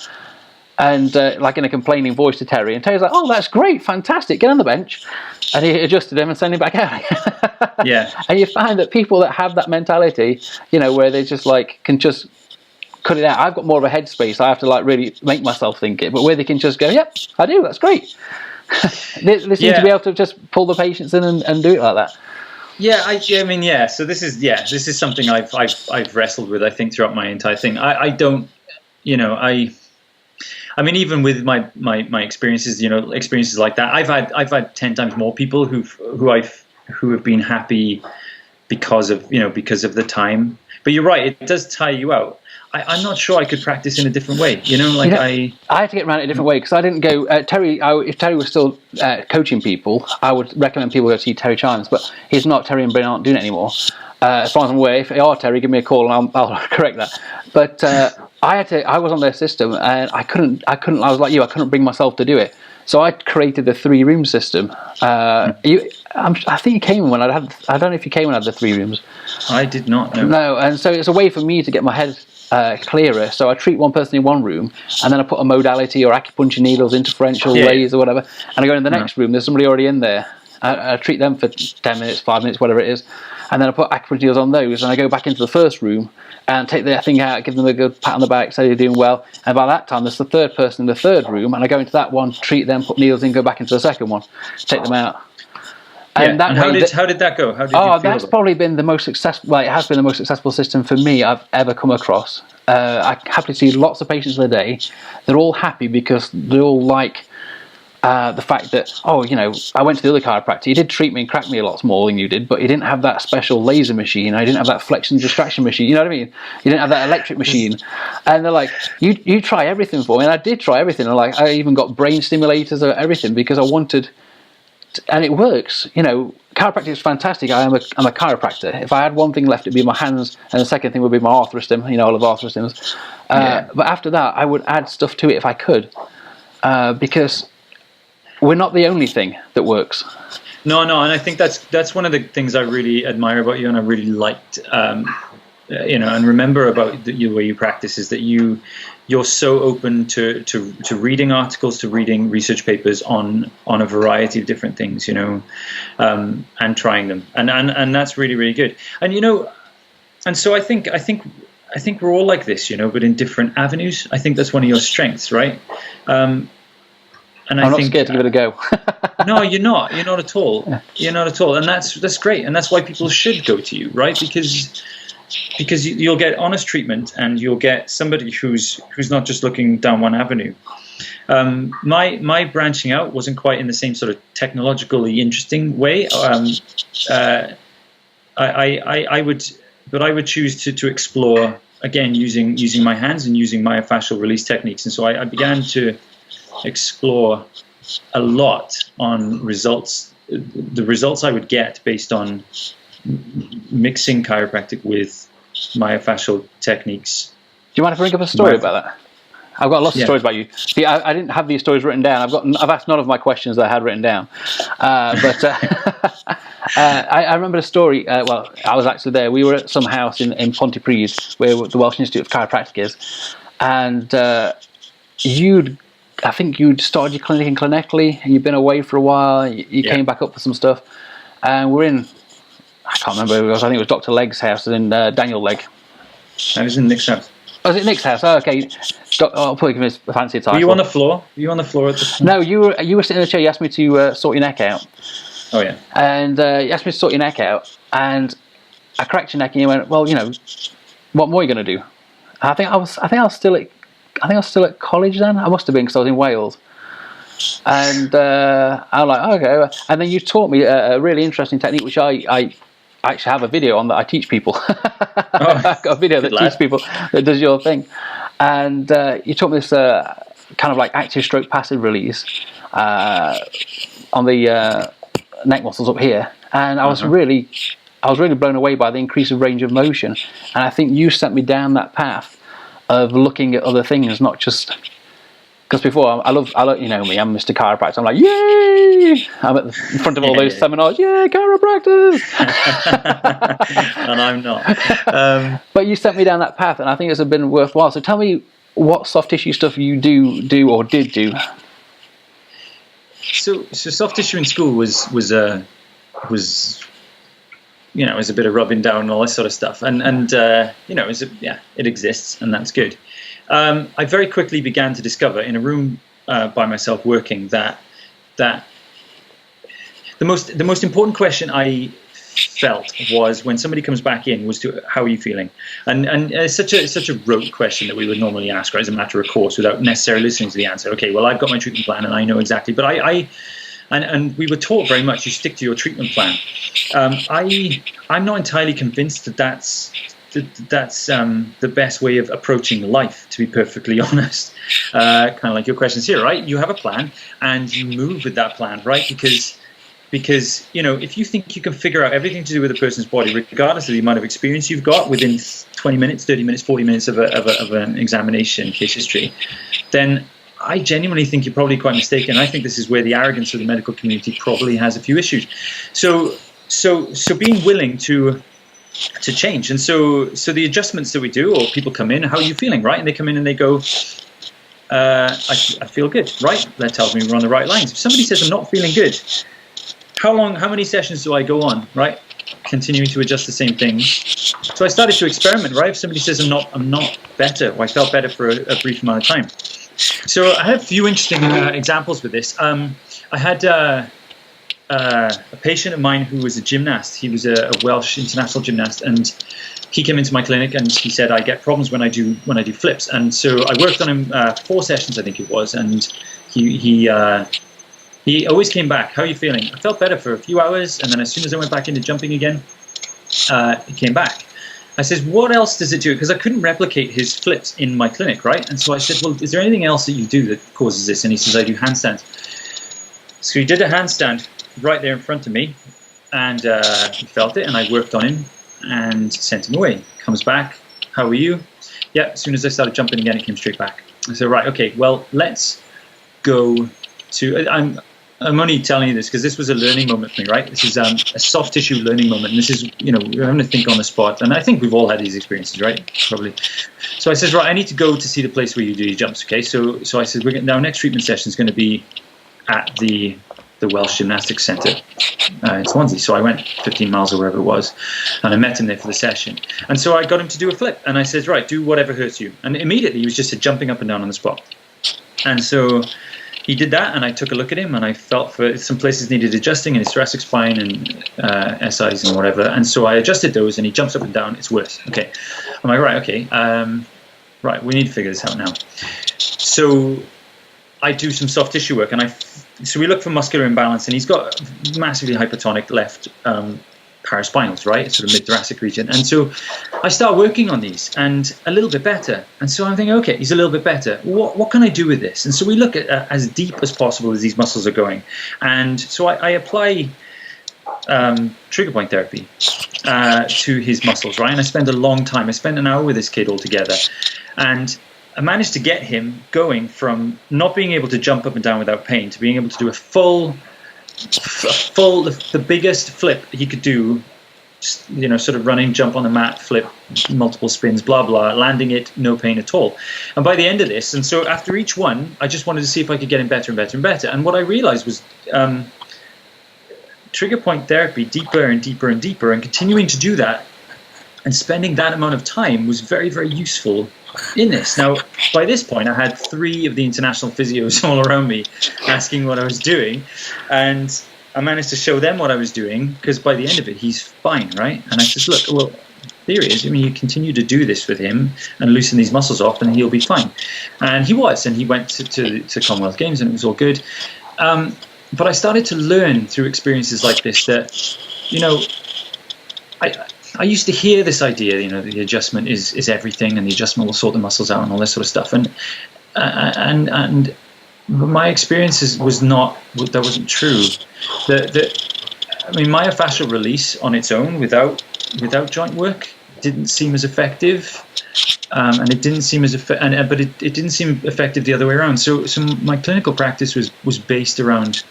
S1: and like in a complaining voice to Terry. And Terry's like, "Oh, that's great, fantastic. Get on the bench," and he adjusted him and sent him back out.
S2: Yeah.
S1: And you find that people that have that mentality, where they just like can just cut it out. I've got more of a headspace. I have to like really make myself think it. But where they can just go, "Yep, I do. That's great." they seem to be able to just pull the patients in and do it like that.
S2: Yeah, I mean, yeah. So this is something I've wrestled with. I think throughout my entire thing. I don't, I mean, even with my experiences, experiences like that, I've had 10 times more people who have been happy because of the time. But you're right, it does tire you out. I'm not sure I could practice in a different way. I
S1: had to get around it a different way because I didn't go. Terry, if Terry was still coaching people, I would recommend people go see Terry Chimes. But he's not. Terry and Bryn aren't doing it anymore. As far as I'm aware, if they are Terry, give me a call and I'll correct that. But I was on their system, and I couldn't. I was like you. I couldn't bring myself to do it. So I created the 3-room system. I think you came when I had. I don't know if you came when I had the 3 rooms.
S2: I did not know.
S1: No, and so it's a way for me to get my head clearer. So I treat one person in one room, and then I put a modality or acupuncture needles, interferential lays or whatever, and I go in the next room. There's somebody already in there. I treat them for 10 minutes, 5 minutes, whatever it is, and then I put acupuncture needles on those, and I go back into the first room and take their thing out, give them a good pat on the back, say you're doing well, and by that time there's the third person in the third room, and I go into that one, treat them, put needles in, go back into the second one, take them out.
S2: And how did that go? How did you feel
S1: that's probably been the most successful. Well, it has been the most successful system for me I've ever come across. I happily see lots of patients in a day. They're all happy because they all like the fact that, I went to the other chiropractor. He did treat me and crack me a lot more than you did, but he didn't have that special laser machine. I didn't have that flexion distraction machine. You know what I mean? You didn't have that electric machine. And they're like, you try everything for me. And I did try everything. And I even got brain stimulators or everything because I wanted. And it works. Chiropractic is fantastic. I'm a chiropractor. If I had one thing left, it'd be my hands, and the second thing would be my arthrostim. I love arthrostims. But after that, I would add stuff to it if I could, because we're not the only thing that works.
S2: No, and I think that's one of the things I really admire about you, and I really liked, and remember about the way you practice is that you're so open to reading articles, to reading research papers on a variety of different things, and trying them, and that's really, really good. And so I think we're all like this, but in different avenues. I think that's one of your strengths, right? And
S1: I'm not scared to give it a go.
S2: No, you're not. You're not at all. You're not at all, and that's great, and that's why people should go to you, right? Because you'll get honest treatment, and you'll get somebody who's not just looking down one avenue. My branching out wasn't quite in the same sort of technologically interesting way. I would choose to explore again using my hands and using myofascial release techniques, and so I began to explore a lot on results, the results I would get based on mixing chiropractic with myofascial techniques.
S1: Do you mind if I bring up a story about that? I've got lots of stories about you. See, I didn't have these stories written down. I've asked none of my questions that I had written down. But I remember a story. Well, I was actually there. We were at some house in Pontypridd, where the Welsh Institute of Chiropractic is, and I think you'd started your clinic in Llanelli, and you'd been away for a while. You came back up for some stuff, and we're in. I can't remember who it was. I think it was Dr. Legg's house in Daniel Legg.
S2: I was in Nick's house.
S1: Oh, was it Nick's house? Oh, okay. I'll probably give him a fancy title.
S2: Were you on the floor? Were you on the floor at the time?
S1: No, you were sitting in the chair. You asked me to sort your neck out.
S2: Oh yeah.
S1: And you asked me to sort your neck out, and I cracked your neck, and you went, "Well, what more are you going to do?" I think I was still at college then. I must have been because I was in Wales. And I was like, okay. And then you taught me a really interesting technique, which I actually have a video on that I teach people. I've got a video that teaches people that does your thing. And you taught me this kind of like active stroke passive release on the neck muscles up here. And I was really blown away by the increase of range of motion. And I think you sent me down that path of looking at other things, not just because before I love me, I'm Mr. Chiropractor. I'm like, yay! I'm at the front of all those seminars, yay, chiropractors!
S2: And I'm not.
S1: But you sent me down that path, and I think it's been worthwhile. So tell me what soft tissue stuff you do or did do.
S2: So soft tissue in school was a bit of rubbing down and all that sort of stuff, and it exists, and that's good. I very quickly began to discover in a room by myself working that the most important question I felt was when somebody comes back in was to how are you feeling, and it's such a rote question that we would normally ask, right, as a matter of course, without necessarily listening to the answer. Okay, well, I've got my treatment plan and I know exactly, but and we were taught very much you stick to your treatment plan. I'm not entirely convinced that that's the best way of approaching life, to be perfectly honest. Kind of like your questions here, right? You have a plan and you move with that plan, right? Because because, you know, if you think you can figure out everything to do with a person's body, regardless of the amount of experience you've got within 20 minutes, 30 minutes, 40 minutes of an examination case history, then I genuinely think you're probably quite mistaken. I think this is where the arrogance of the medical community probably has a few issues. So being willing to change. And so the adjustments that we do, or people come in, how are you feeling, right? And they come in and they go, I feel good, right? That tells me we're on the right lines. If somebody says I'm not feeling good, how many sessions do I go on, right? Continuing to adjust the same thing. So I started to experiment, right? If somebody says I'm not better, or I felt better for a brief amount of time. So I had a few interesting examples with this. I had a patient of mine who was a gymnast. He was a Welsh international gymnast, and he came into my clinic and he said, I get problems when I do flips. And so I worked on him 4 sessions, I think it was, and he always came back. How are you feeling? I felt better for a few hours, and then as soon as I went back into jumping again, he came back. I said, what else does it do? Because I couldn't replicate his flips in my clinic, right? And so I said, well, is there anything else that you do that causes this? And he says, I do handstands. So he did a handstand right there in front of me, and he felt it, and I worked on him and sent him away. Comes back, how are you? Yeah, as soon as I started jumping again, it came straight back. I said, right, okay, well, let's go to, I'm only telling you this because this was a learning moment for me, right? This is a soft tissue learning moment. And this is, you know, we're having to think on the spot. And I think we've all had these experiences, right? Probably. So I said, right, I need to go to see the place where you do your jumps, okay? So I said, our next treatment session is going to be at the Welsh Gymnastics Centre in Swansea. So I went 15 miles or wherever it was, and I met him there for the session. And so I got him to do a flip, and I said, right, do whatever hurts you. And immediately he was just jumping up and down on the spot. And so he did that, and I took a look at him, and I felt for some places needed adjusting in his thoracic spine and SIs and whatever. And so I adjusted those, and he jumps up and down. It's worse. Okay. I'm like, right, okay. Right, we need to figure this out now. So I do some soft tissue work, and so we look for muscular imbalance, and he's got massively hypertonic left paraspinals, right, sort of mid-thoracic region. And so I start working on these, and a little bit better. And so I'm thinking, okay, he's a little bit better. What can I do with this? And so we look at as deep as possible as these muscles are going. And so I apply trigger point therapy to his muscles, right? And I spend a long time. I spent an hour with this kid altogether, and I managed to get him going from not being able to jump up and down without pain to being able to do the biggest flip he could do, you know, sort of running, jump on the mat, flip, multiple spins, blah, blah, landing it, no pain at all. And by the end of this, and so after each one, I just wanted to see if I could get him better and better and better. And what I realized was trigger point therapy, deeper and deeper and deeper, and continuing to do that and spending that amount of time was very, very useful in this. Now, by this point, I had 3 of the international physios all around me asking what I was doing, and I managed to show them what I was doing, because by the end of it, he's fine, right? And I said, look, well, theory is, I mean, you continue to do this with him and loosen these muscles off, and he'll be fine. And he was, and he went to Commonwealth Games, and it was all good. But I started to learn through experiences like this that, you know, I used to hear this idea, you know, the adjustment is everything, and the adjustment will sort the muscles out and all this sort of stuff. And my experience wasn't true. I mean, myofascial release on its own without joint work didn't seem as effective, and it didn't seem as but it didn't seem effective the other way around. So my clinical practice was based around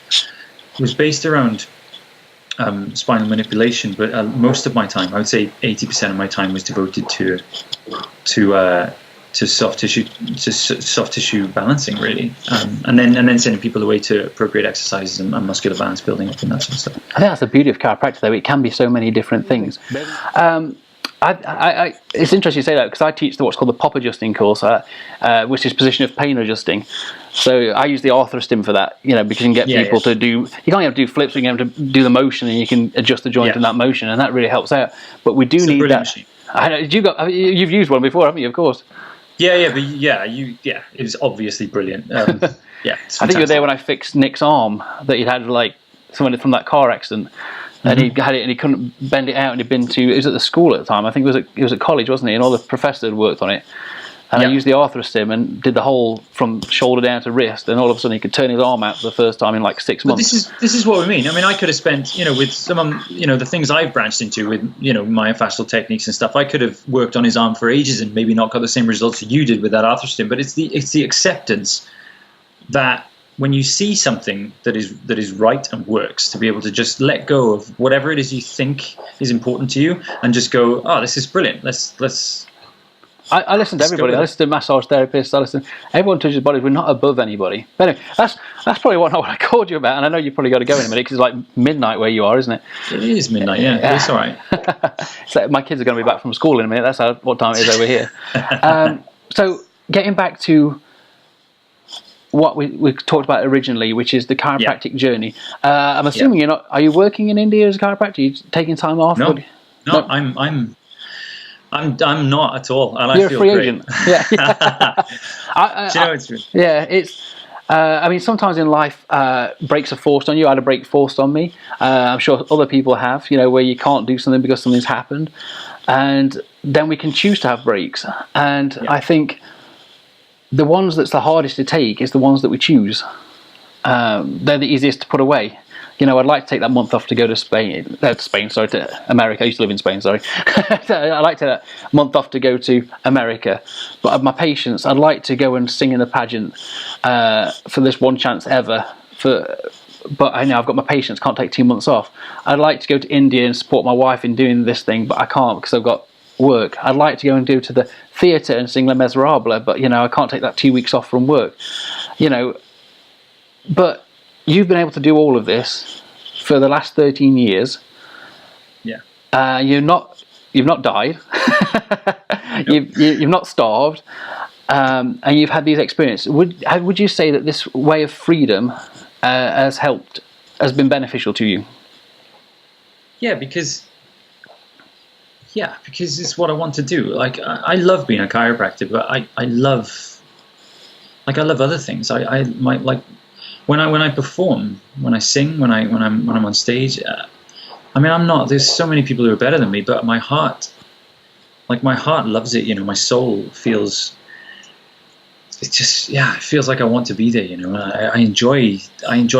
S2: spinal manipulation, but most of my time, I would say 80% of my time, was devoted to soft tissue balancing, really, and then sending people away to appropriate exercises and muscular balance building up and that sort of stuff.
S1: I think that's the beauty of chiropractic, though. It can be so many different things. It's interesting you say that, because I teach what's called the pop adjusting course, which is position of pain adjusting. So I use the arthrostim for that, you know, because you can get people to do, you can't have to do flips, you can have to do the motion, and you can adjust the joint in that motion, and that really helps out. But we do need that. You've used one before, haven't you? Of course. It was obviously brilliant. I think you were there when I fixed Nick's arm that he'd had, like, someone from that car accident. And he had it, and he couldn't bend it out. And he'd been to, it was at the school at the time. I think it was at college, wasn't he? And all the professors had worked on it. And I used the arthrostim and did the whole from shoulder down to wrist, and all of a sudden he could turn his arm out for the first time in like 6 months.
S2: But this is what we mean. I mean, I could have spent, with some, the things I've branched into with, myofascial techniques and stuff. I could have worked on his arm for ages and maybe not got the same results that you did with that arthrostim. But it's the acceptance that when you see something that is right and works, to be able to just let go of whatever it is you think is important to you and just go, oh, this is brilliant. Let's.
S1: I listen to everybody. I listen to massage therapists. Everyone touches bodies. We're not above anybody. But anyway, that's probably what I called you about. And I know you've probably got to go in a minute because it's like midnight where you are, isn't it?
S2: It is midnight. Yeah, it's all right.
S1: So my kids are going to be back from school in a minute. That's what time it is over here. So getting back to what we talked about originally, which is the chiropractic journey. I'm assuming you're not. Are you working in India as a chiropractor? Are you taking time off?
S2: No, I'm not at all, and
S1: You're
S2: I feel
S1: a free
S2: great.
S1: agent. Yeah. It's. I mean, sometimes in life, breaks are forced on you. I had a break forced on me. I'm sure other people have. Where you can't do something because something's happened, and then we can choose to have breaks. And I think the ones that's the hardest to take is the ones that we choose. They're the easiest to put away. I'd like to take that month off to go to to America. I used to live in Spain, sorry. I'd like to take that month off to go to America. But of my patients, I'd like to go and sing in a pageant for this one chance ever. But I know I've got my patients, can't take 2 months off. I'd like to go to India and support my wife in doing this thing, but I can't because I've got work. I'd like to go and go to the theatre and sing Les Miserables, but I can't take that 2 weeks off from work. But you've been able to do all of this for the last 13 years.
S2: Yeah.
S1: You've not died.
S2: Nope.
S1: You've not starved, and you've had these experiences. Would you say that this way of freedom has been beneficial to you?
S2: Yeah, because it's what I want to do. Like I love being a chiropractor, but I love other things. When I perform, when I sing, when I'm on stage, I'm not. There's so many people who are better than me, but my heart loves it. My soul feels. It feels like I want to be there. I enjoy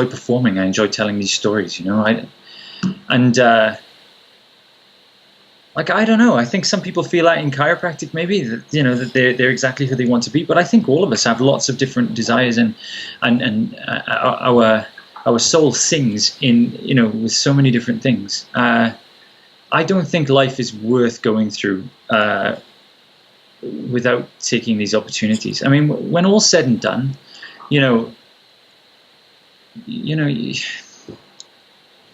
S2: performing. I enjoy telling these stories. I don't know. I think some people feel that in chiropractic, maybe that that they're exactly who they want to be. But I think all of us have lots of different desires, and our soul sings in with so many different things. I don't think life is worth going through without taking these opportunities. I mean, when all's said and done,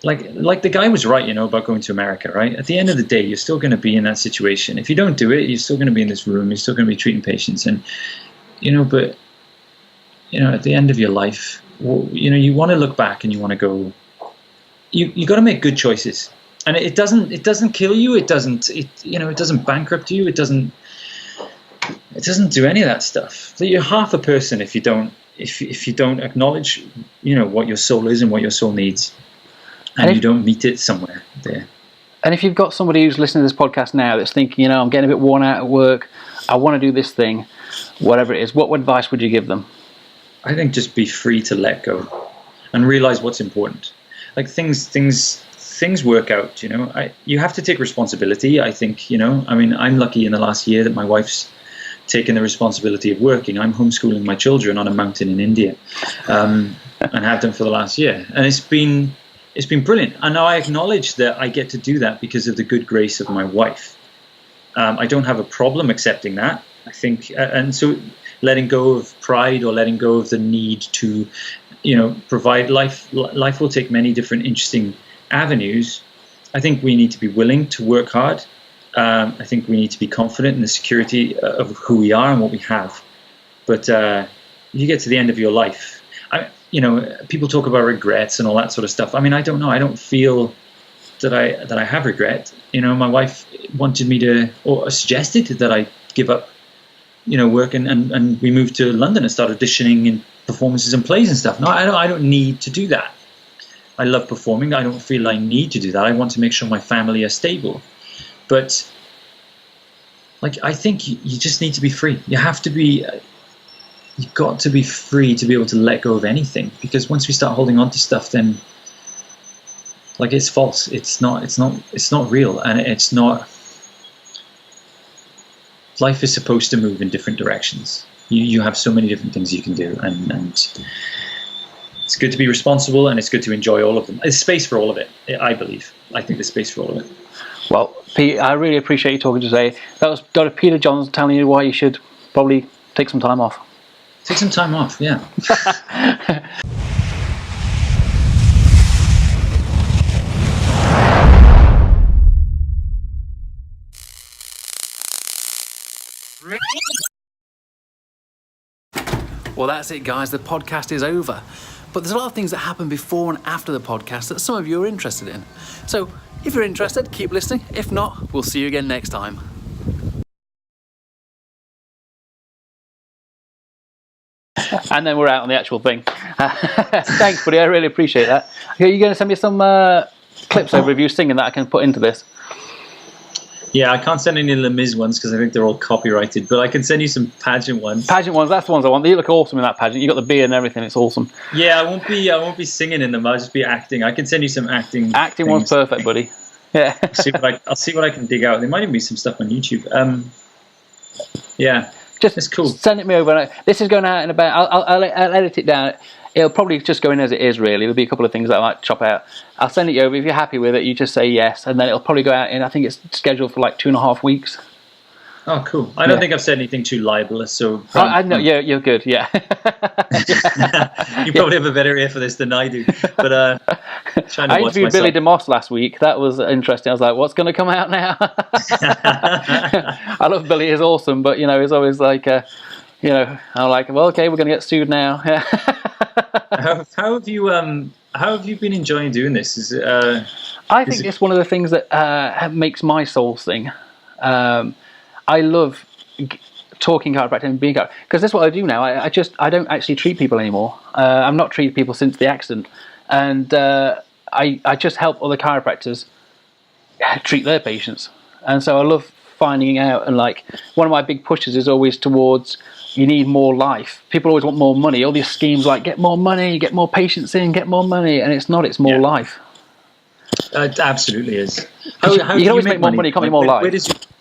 S2: Like the guy was right, about going to America, right? At the end of the day, you're still going to be in that situation. If you don't do it, you're still going to be in this room. You're still going to be treating patients, and but at the end of your life, you want to look back and you want to go. You got to make good choices, and it doesn't kill you. It doesn't bankrupt you. It doesn't do any of that stuff. So you're half a person if you don't acknowledge what your soul is and what your soul needs. And you don't meet it somewhere there.
S1: And if you've got somebody who's listening to this podcast now that's thinking, I'm getting a bit worn out at work, I want to do this thing, whatever it is, what advice would you give them?
S2: I think just be free to let go and realize what's important. Like things work out, you have to take responsibility. I think, I'm lucky in the last year that my wife's taken the responsibility of working. I'm homeschooling my children on a mountain in India, and have done for the last year. And it's been brilliant. And now I acknowledge that I get to do that because of the good grace of my wife. I don't have a problem accepting that. I think, and so letting go of pride or letting go of the need to, provide life. Life will take many different interesting avenues. I think we need to be willing to work hard. I think we need to be confident in the security of who we are and what we have. But you get to the end of your life. People talk about regrets and all that sort of stuff. I mean, I don't know. I don't feel that I have regret. My wife wanted me to, or suggested that I give up, work, and we moved to London and started auditioning in performances and plays and stuff. No, I don't need to do that. I love performing. I don't feel I need to do that. I want to make sure my family are stable. But like, I think you just need to be free. You have to be. You've got to be free to be able to let go of anything, because once we start holding on to stuff, then like it's false. It's not real, and it's not. Life is supposed to move in different directions. You have so many different things you can do, and it's good to be responsible, and it's good to enjoy all of them. There's space for all of it, I believe. I think there's space for all of it.
S1: Well, Pete, I really appreciate you talking today. That was Dr. Peter Johns telling you why you should probably take some time off.
S2: Take some time off, yeah.
S1: Well, that's it, guys. The podcast is over. But there's a lot of things that happen before and after the podcast that some of you are interested in. So if you're interested, keep listening. If not, we'll see you again next time. And then we're out on the actual thing. Thanks, buddy. I really appreciate that. Are you going to send me some clips over of you singing that I can put into this?
S2: Yeah, I can't send any Les Mis ones because I think they're all copyrighted, but I can send you some pageant ones.
S1: Pageant ones, that's the ones I want. You look awesome in that pageant. You got the beard and everything. It's awesome.
S2: Yeah, I won't be singing in them. I'll just be acting. I can send you some acting.
S1: Acting one's perfect, buddy. Yeah.
S2: I'll see what I can dig out. There might even be some stuff on YouTube. Yeah, it's cool.
S1: Send it me over. This is going out in about. I'll edit it down. It'll probably just go in as it is, really. There'll be a couple of things that I might chop out. I'll send it over. If you're happy with it, you just say yes, and then it'll probably go out in, I think it's scheduled for like 2.5 weeks.
S2: Oh, cool. I don't think I've said anything too libelous, so...
S1: I know, you're good, yeah.
S2: You probably have a better ear for this than I do. But
S1: I interviewed Billy DeMoss last week. That was interesting. I was like, what's going to come out now? I love Billy. He's awesome, but, he's always like... I'm like, well, okay, we're going to get sued now.
S2: How have you been enjoying doing this?
S1: I think it's one of the things that makes my soul sing. I love talking chiropractic and being chiropractic, because that's what I do now. I don't actually treat people anymore. I'm not treating people since the accident, and I just help other chiropractors treat their patients. And so I love finding out, and like one of my big pushes is always towards, you need more life. People always want more money. All these schemes like get more money, get more patients in, get more money, and it's not. It's more life.
S2: It absolutely is.
S1: How you can always make more money. You can't make more life.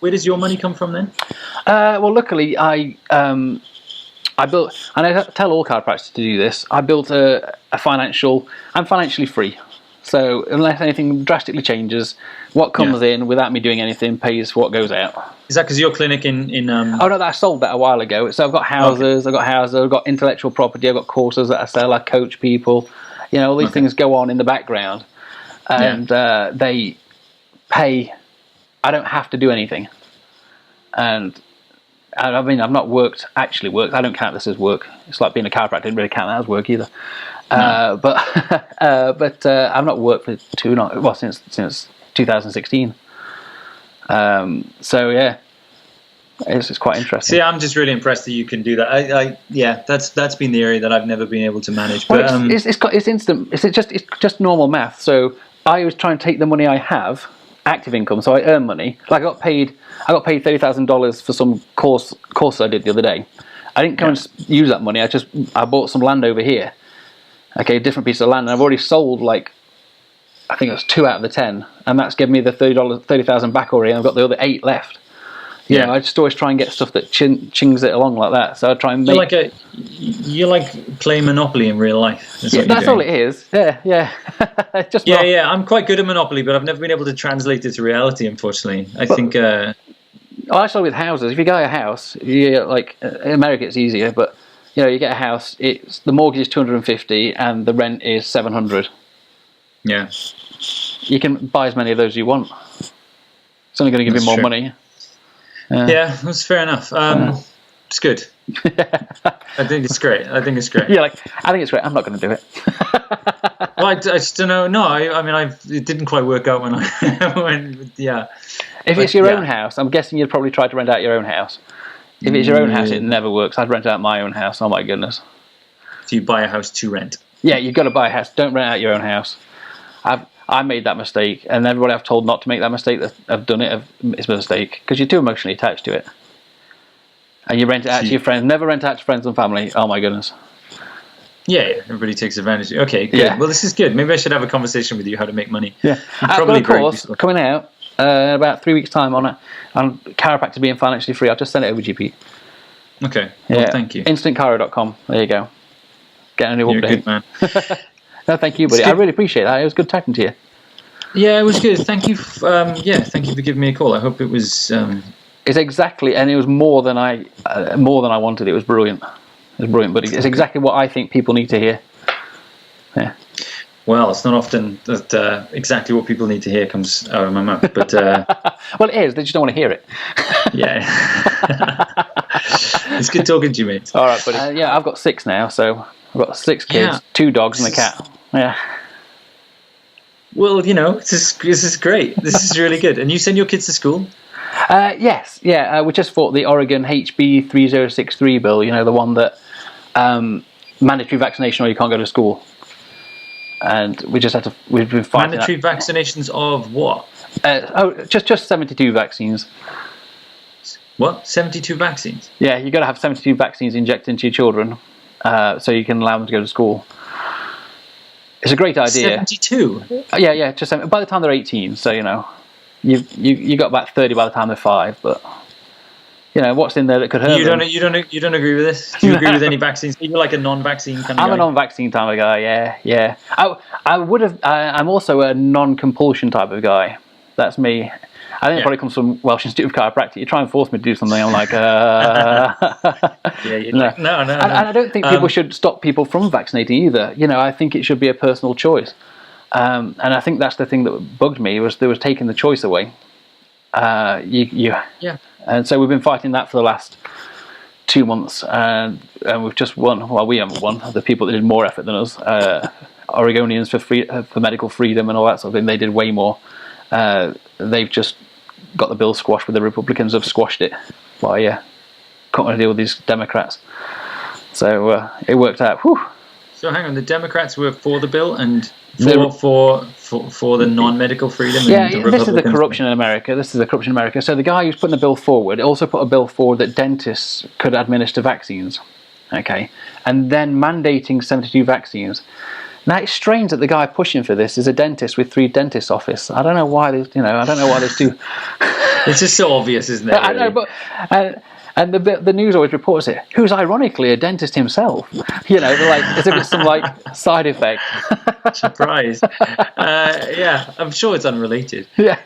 S2: Where does your money come from then?
S1: Well, luckily I built, and I tell all chiropractors to do this. I built I'm financially free. So unless anything drastically changes, what comes in without me doing anything pays for what goes out.
S2: Is that because your clinic in
S1: Oh no, I sold that a while ago. So I've got houses, I've got intellectual property, I've got courses that I sell, I coach people. All these things go on in the background, and they pay. I don't have to do anything, and I mean I've not actually worked. I don't count this as work. It's like being a chiropractor. I didn't really count that as work either. No. But I've not worked for since 2016. So yeah, it's quite interesting.
S2: See, I'm just really impressed that you can do that. That's been the area that I've never been able to manage. But
S1: it's instant. It's just normal math. So I was trying to take the money I have, active income. So I earn money. Like I got paid $30,000 for some course I did the other day. I didn't come and use that money. I bought some land over here. Okay, a different piece of land, and I've already sold I think it was 2 out of the 10, and that's given me the $30,000 back already, and I've got the other 8 left. I just always try and get stuff that chings it along like that. So I try and make.
S2: You're like playing Monopoly in real life.
S1: That's all it is. Yeah. Just
S2: I'm quite good at Monopoly, but I've never been able to translate it to reality. Unfortunately, I think.
S1: Actually, with houses, if you buy a house, like in America, it's easier, but. You get a house. The mortgage is $250 and the rent is $700.
S2: Yeah,
S1: you can buy as many of those as you want. It's only going to give you more money.
S2: Yeah, that's fair enough. It's good. I think it's great.
S1: Yeah, I think it's great. I'm not going to do it.
S2: Well, I just don't know. No, I mean, it didn't quite work out when I
S1: If it's your own house, I'm guessing you'd probably try to rent out your own house. If it's your own house, it never works. I'd rent out my own house. Oh my goodness. So
S2: you buy a house to rent?
S1: Yeah, you've got to buy a house. Don't rent out your own house. I made that mistake, and everybody I've told not to make that mistake that have done it, it's a mistake, because you're too emotionally attached to it. And you rent it out to your friends. Never rent it out to friends and family. Oh my goodness.
S2: Yeah, everybody takes advantage. Okay, good.
S1: Yeah.
S2: Well, this is good. Maybe I should have a conversation with you how to make money.
S1: Yeah. I've got a course coming out in about 3 weeks' time on chiropractor being financially free. I'll just send it over to you, Pete.
S3: Okay. Well, thank you.
S1: InstantChiro.com. There you go. Get a new
S2: You're
S1: update.
S2: a good man.
S1: No, thank you, buddy. I really appreciate that. It was good talking to you.
S2: Yeah, it was good. Thank you. Thank you for giving me a call. I hope it was.
S1: It's exactly, and it was more than I wanted. It was brilliant. It was brilliant, but it's exactly what I think people need to hear. Yeah.
S2: Well, it's not often that exactly what people need to hear comes out of my mouth, but
S1: well, it is. They just don't want to hear it.
S2: Yeah. It's good talking to you, mate.
S1: All right, buddy. Yeah, I've got 6 now, so I've got 6 kids, 2 dogs, and a cat. Yeah.
S2: Well, this is great. This is really good. And you send your kids to school?
S1: Yes, yeah. We just fought the Oregon HB 3063 bill. The one that mandatory vaccination or you can't go to school. And we just had to. We've been fighting
S2: mandatory vaccinations of what?
S1: Just 72 vaccines.
S2: What? 72 vaccines?
S1: Yeah, you got to have 72 vaccines injected into your children, so you can allow them to go to school. It's a great idea.
S2: 72?
S1: Yeah. Just by the time they're 18, so you got about 30 by the time they're 5. But what's in there that could hurt them?
S2: You don't agree with this? Do you agree with any vaccines? You're like a non-vaccine kind of guy.
S1: I'm a non-vaccine type of guy. Yeah. I would have. I'm also a non-compulsion type of guy. That's me. I think it probably comes from Welsh Institute of Chiropractic. You try and force me to do something, I'm like,
S2: No.
S1: And I don't think people should stop people from vaccinating either. I think it should be a personal choice. And I think that's the thing that bugged me, was they was taking the choice away. And so we've been fighting that for the last 2 months, and we've just won. Well, we haven't won. The people that did more effort than us, Oregonians for medical freedom and all that sort of thing, they did way more. They've just got the bill squashed, but the Republicans have squashed it by can't want to deal with these Democrats. So it worked out. Whew.
S2: So hang on, the Democrats were for the bill and for the non-medical freedom.
S1: Yeah, this is the corruption in America. So the guy who's putting the bill forward also put a bill forward that dentists could administer vaccines. Okay, and then mandating 72 vaccines. Now it's strange that the guy pushing for this is a dentist with 3 dentist office. I don't know why there's two.
S2: It's just so obvious, isn't it? Really?
S1: I know, but and the news always reports it. Who's ironically a dentist himself. They're like as if it's some side effect.
S2: Surprise. Yeah, I'm sure it's unrelated.
S1: Yeah.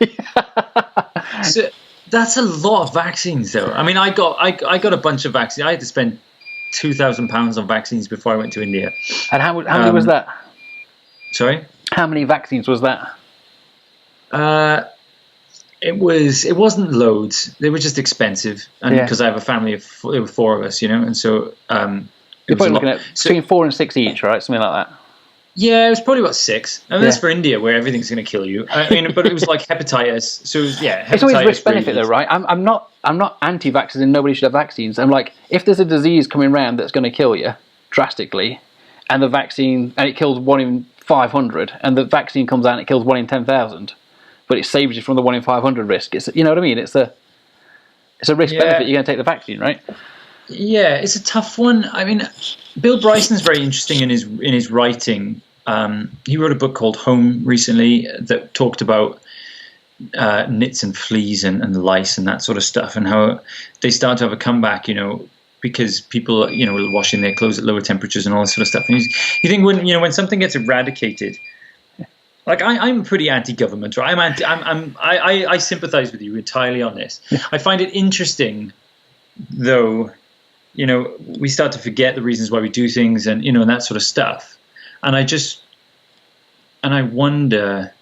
S2: So that's a lot of vaccines, though. I mean, I got a bunch of vaccines. I had to spend £2,000 on vaccines before I went to India.
S1: And how many was that?
S2: Sorry?
S1: How many vaccines was that?
S2: It wasn't loads. They were just expensive, and because I have a family of there were 4 of us, and so
S1: you're probably looking at between 4 and 6 each, right? Something like that.
S2: Yeah, it was probably about 6. I mean, that's for India, where everything's going to kill you. I mean, but it was like hepatitis. So
S1: it's always risk benefit, though, right? I'm not anti-vaxxers, and nobody should have vaccines. I'm like, if there's a disease coming around that's going to kill you drastically, and the vaccine it kills 1 in 500, and the vaccine comes out and it kills 1 in 10,000, but it saves you from the 1 in 500 risk. It's what I mean. It's a risk benefit. You're going to take the vaccine, right?
S2: Yeah, it's a tough one. I mean, Bill Bryson's very interesting in his writing. He wrote a book called Home recently that talked about nits and fleas and lice and that sort of stuff, and how they start to have a comeback, because people, are washing their clothes at lower temperatures and all this sort of stuff. And you think when something gets eradicated, like I'm pretty anti-government, right? I sympathise with you entirely on this. I find it interesting, though. We start to forget the reasons why we do things, and and that sort of stuff. And I wonder,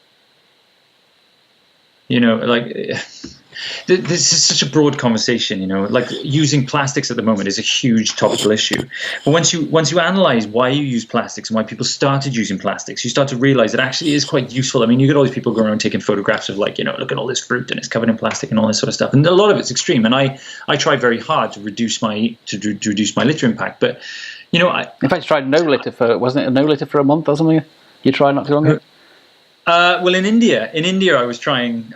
S2: this is such a broad conversation, like using plastics at the moment is a huge topical issue. But once you analyze why you use plastics and why people started using plastics, you start to realize it actually is quite useful. I mean, you get all these people going around taking photographs of look at all this fruit and it's covered in plastic and all this sort of stuff. And a lot of it's extreme. And I try very hard to reduce my litter impact. But,
S1: in fact, you tried no litter wasn't it a no litter for a month or something? You tried not too long ago?
S2: Well, in India, I was trying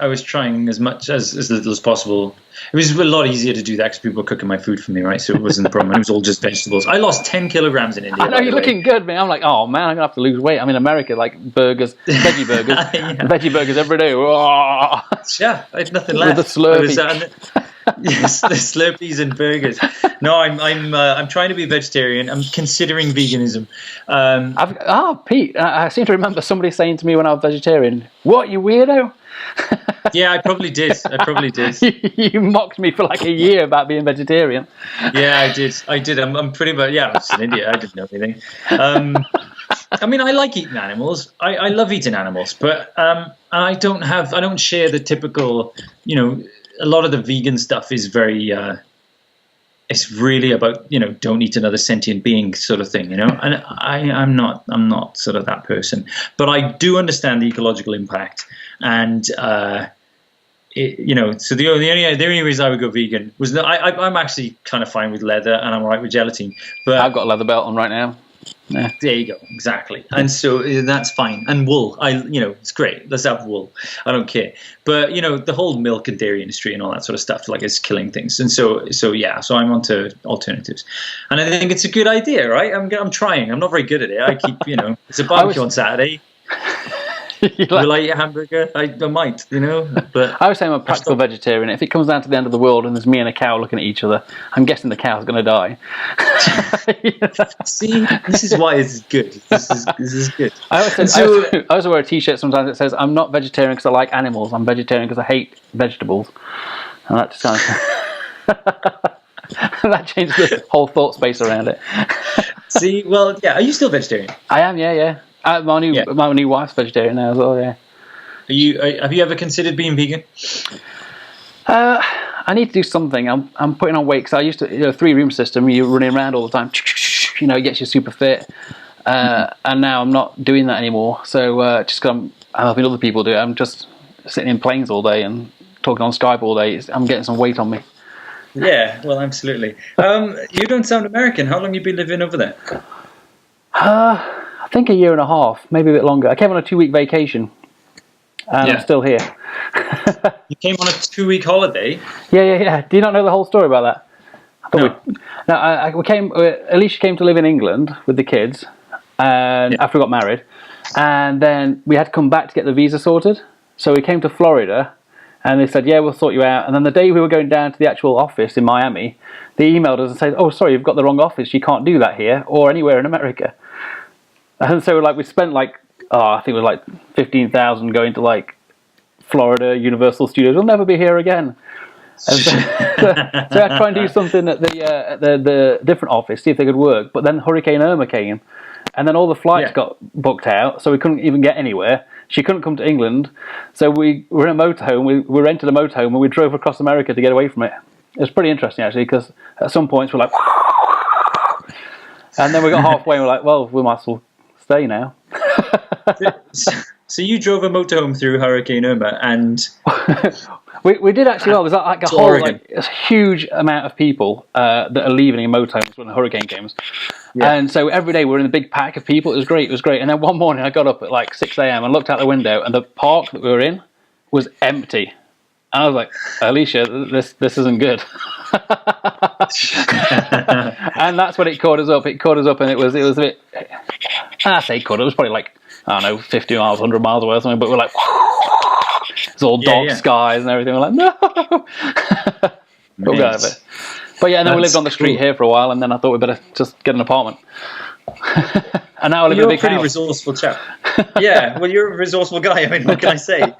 S2: as much as little as possible. It was a lot easier to do that because people were cooking my food for me, right? So it wasn't the problem. It was all just vegetables. I lost 10 kilograms in India.
S1: I know, you're looking good, man. I'm like, oh man, I'm gonna have to lose weight. I'm in America, like burgers, veggie burgers, veggie burgers every day.
S2: Yeah, I had nothing left.
S1: With the Slurpees.
S2: Yes, the Slurpees and burgers. No, I'm trying to be vegetarian. I'm considering veganism.
S1: Pete, I seem to remember somebody saying to me when I was vegetarian, "What, you weirdo?"
S2: Yeah, I probably did.
S1: You mocked me for like a year about being vegetarian.
S2: Yeah, I did. I'm pretty much. Yeah, I was in India. I didn't know anything. I mean, I like eating animals. I love eating animals, but I don't share the typical, a lot of the vegan stuff is very, it's really about, don't eat another sentient being sort of thing, and I'm not sort of that person, but I do understand the ecological impact. And, so the only reason I would go vegan was that I'm actually kind of fine with leather and I'm all right with gelatin, but
S1: I've got a leather belt on right now. Yeah.
S2: There you go, exactly. And so that's fine. And wool, it's great. Let's have wool. I don't care. But the whole milk and dairy industry and all that sort of stuff, like, it's killing things. And so I'm onto alternatives, and I think it's a good idea, right? I'm trying. I'm not very good at it. I keep, it's a barbecue on Saturday. Will I eat a hamburger? I might, but
S1: I was saying I'm a practical vegetarian. If it comes down to the end of the world and there's me and a cow looking at each other, I'm guessing the cow's going to die.
S2: See, this is why it's good. This is good.
S1: I also wear a T-shirt sometimes that says, "I'm not vegetarian because I like animals. I'm vegetarian because I hate vegetables." And that just kind of that changed the whole thought space around it.
S2: See, well, yeah. Are you still vegetarian?
S1: I am, yeah. My new wife's vegetarian now as well. Yeah.
S2: Have you ever considered being vegan?
S1: I need to do something. I'm putting on weight because I used to 3-room system. You're running around all the time. It gets you super fit. And now I'm not doing that anymore. So just 'cause I'm helping other people do it. I'm just sitting in planes all day and talking on Skype all day. I'm getting some weight on me.
S2: Yeah, well, absolutely. You don't sound American. How long have you been living over there?
S1: I think a year and a half, maybe a bit longer. I came on a 2-week vacation, and I'm still here.
S2: You came on a 2-week holiday?
S1: Yeah. Do you not know the whole story about that? No. Alicia came to live in England with the kids, and after we got married, and then we had to come back to get the visa sorted. So we came to Florida, and they said, "Yeah, we'll sort you out." And then the day we were going down to the actual office in Miami, they emailed us and said, "Oh, sorry, you've got the wrong office. You can't do that here or anywhere in America." And so we spent I think it was like $15,000 going to Florida Universal Studios. We'll never be here again. And so I tried and do something at the different office, see if they could work. But then Hurricane Irma came, and then all the flights got booked out, so we couldn't even get anywhere. She couldn't come to England, so we were in a motorhome. We rented a motorhome and we drove across America to get away from it. It was pretty interesting actually, because at some points we're like, and then we got halfway and we're like, well, we might as well stay now.
S2: So you drove a motorhome through Hurricane Irma, and
S1: we did actually. Well, it was like a whole a huge amount of people that are leaving in motorhomes when the hurricane comes, and so every day we're in a big pack of people. It was great. And then one morning I got up at 6 a.m. and looked out the window, and the park that we were in was empty. And I was like, Alicia, this isn't good. And that's when it caught us up. And it was a bit. I say caught. It was probably 50 miles, 100 miles away or something. But we're like, it's all dark skies and everything. We're like, no. We'll go over it. But yeah, and then we lived on the street here for a while, and then I thought we'd better just get an apartment. And now I live in a big house.
S2: You're a pretty resourceful chap. Yeah, well, you're a resourceful guy. I mean, what can I say?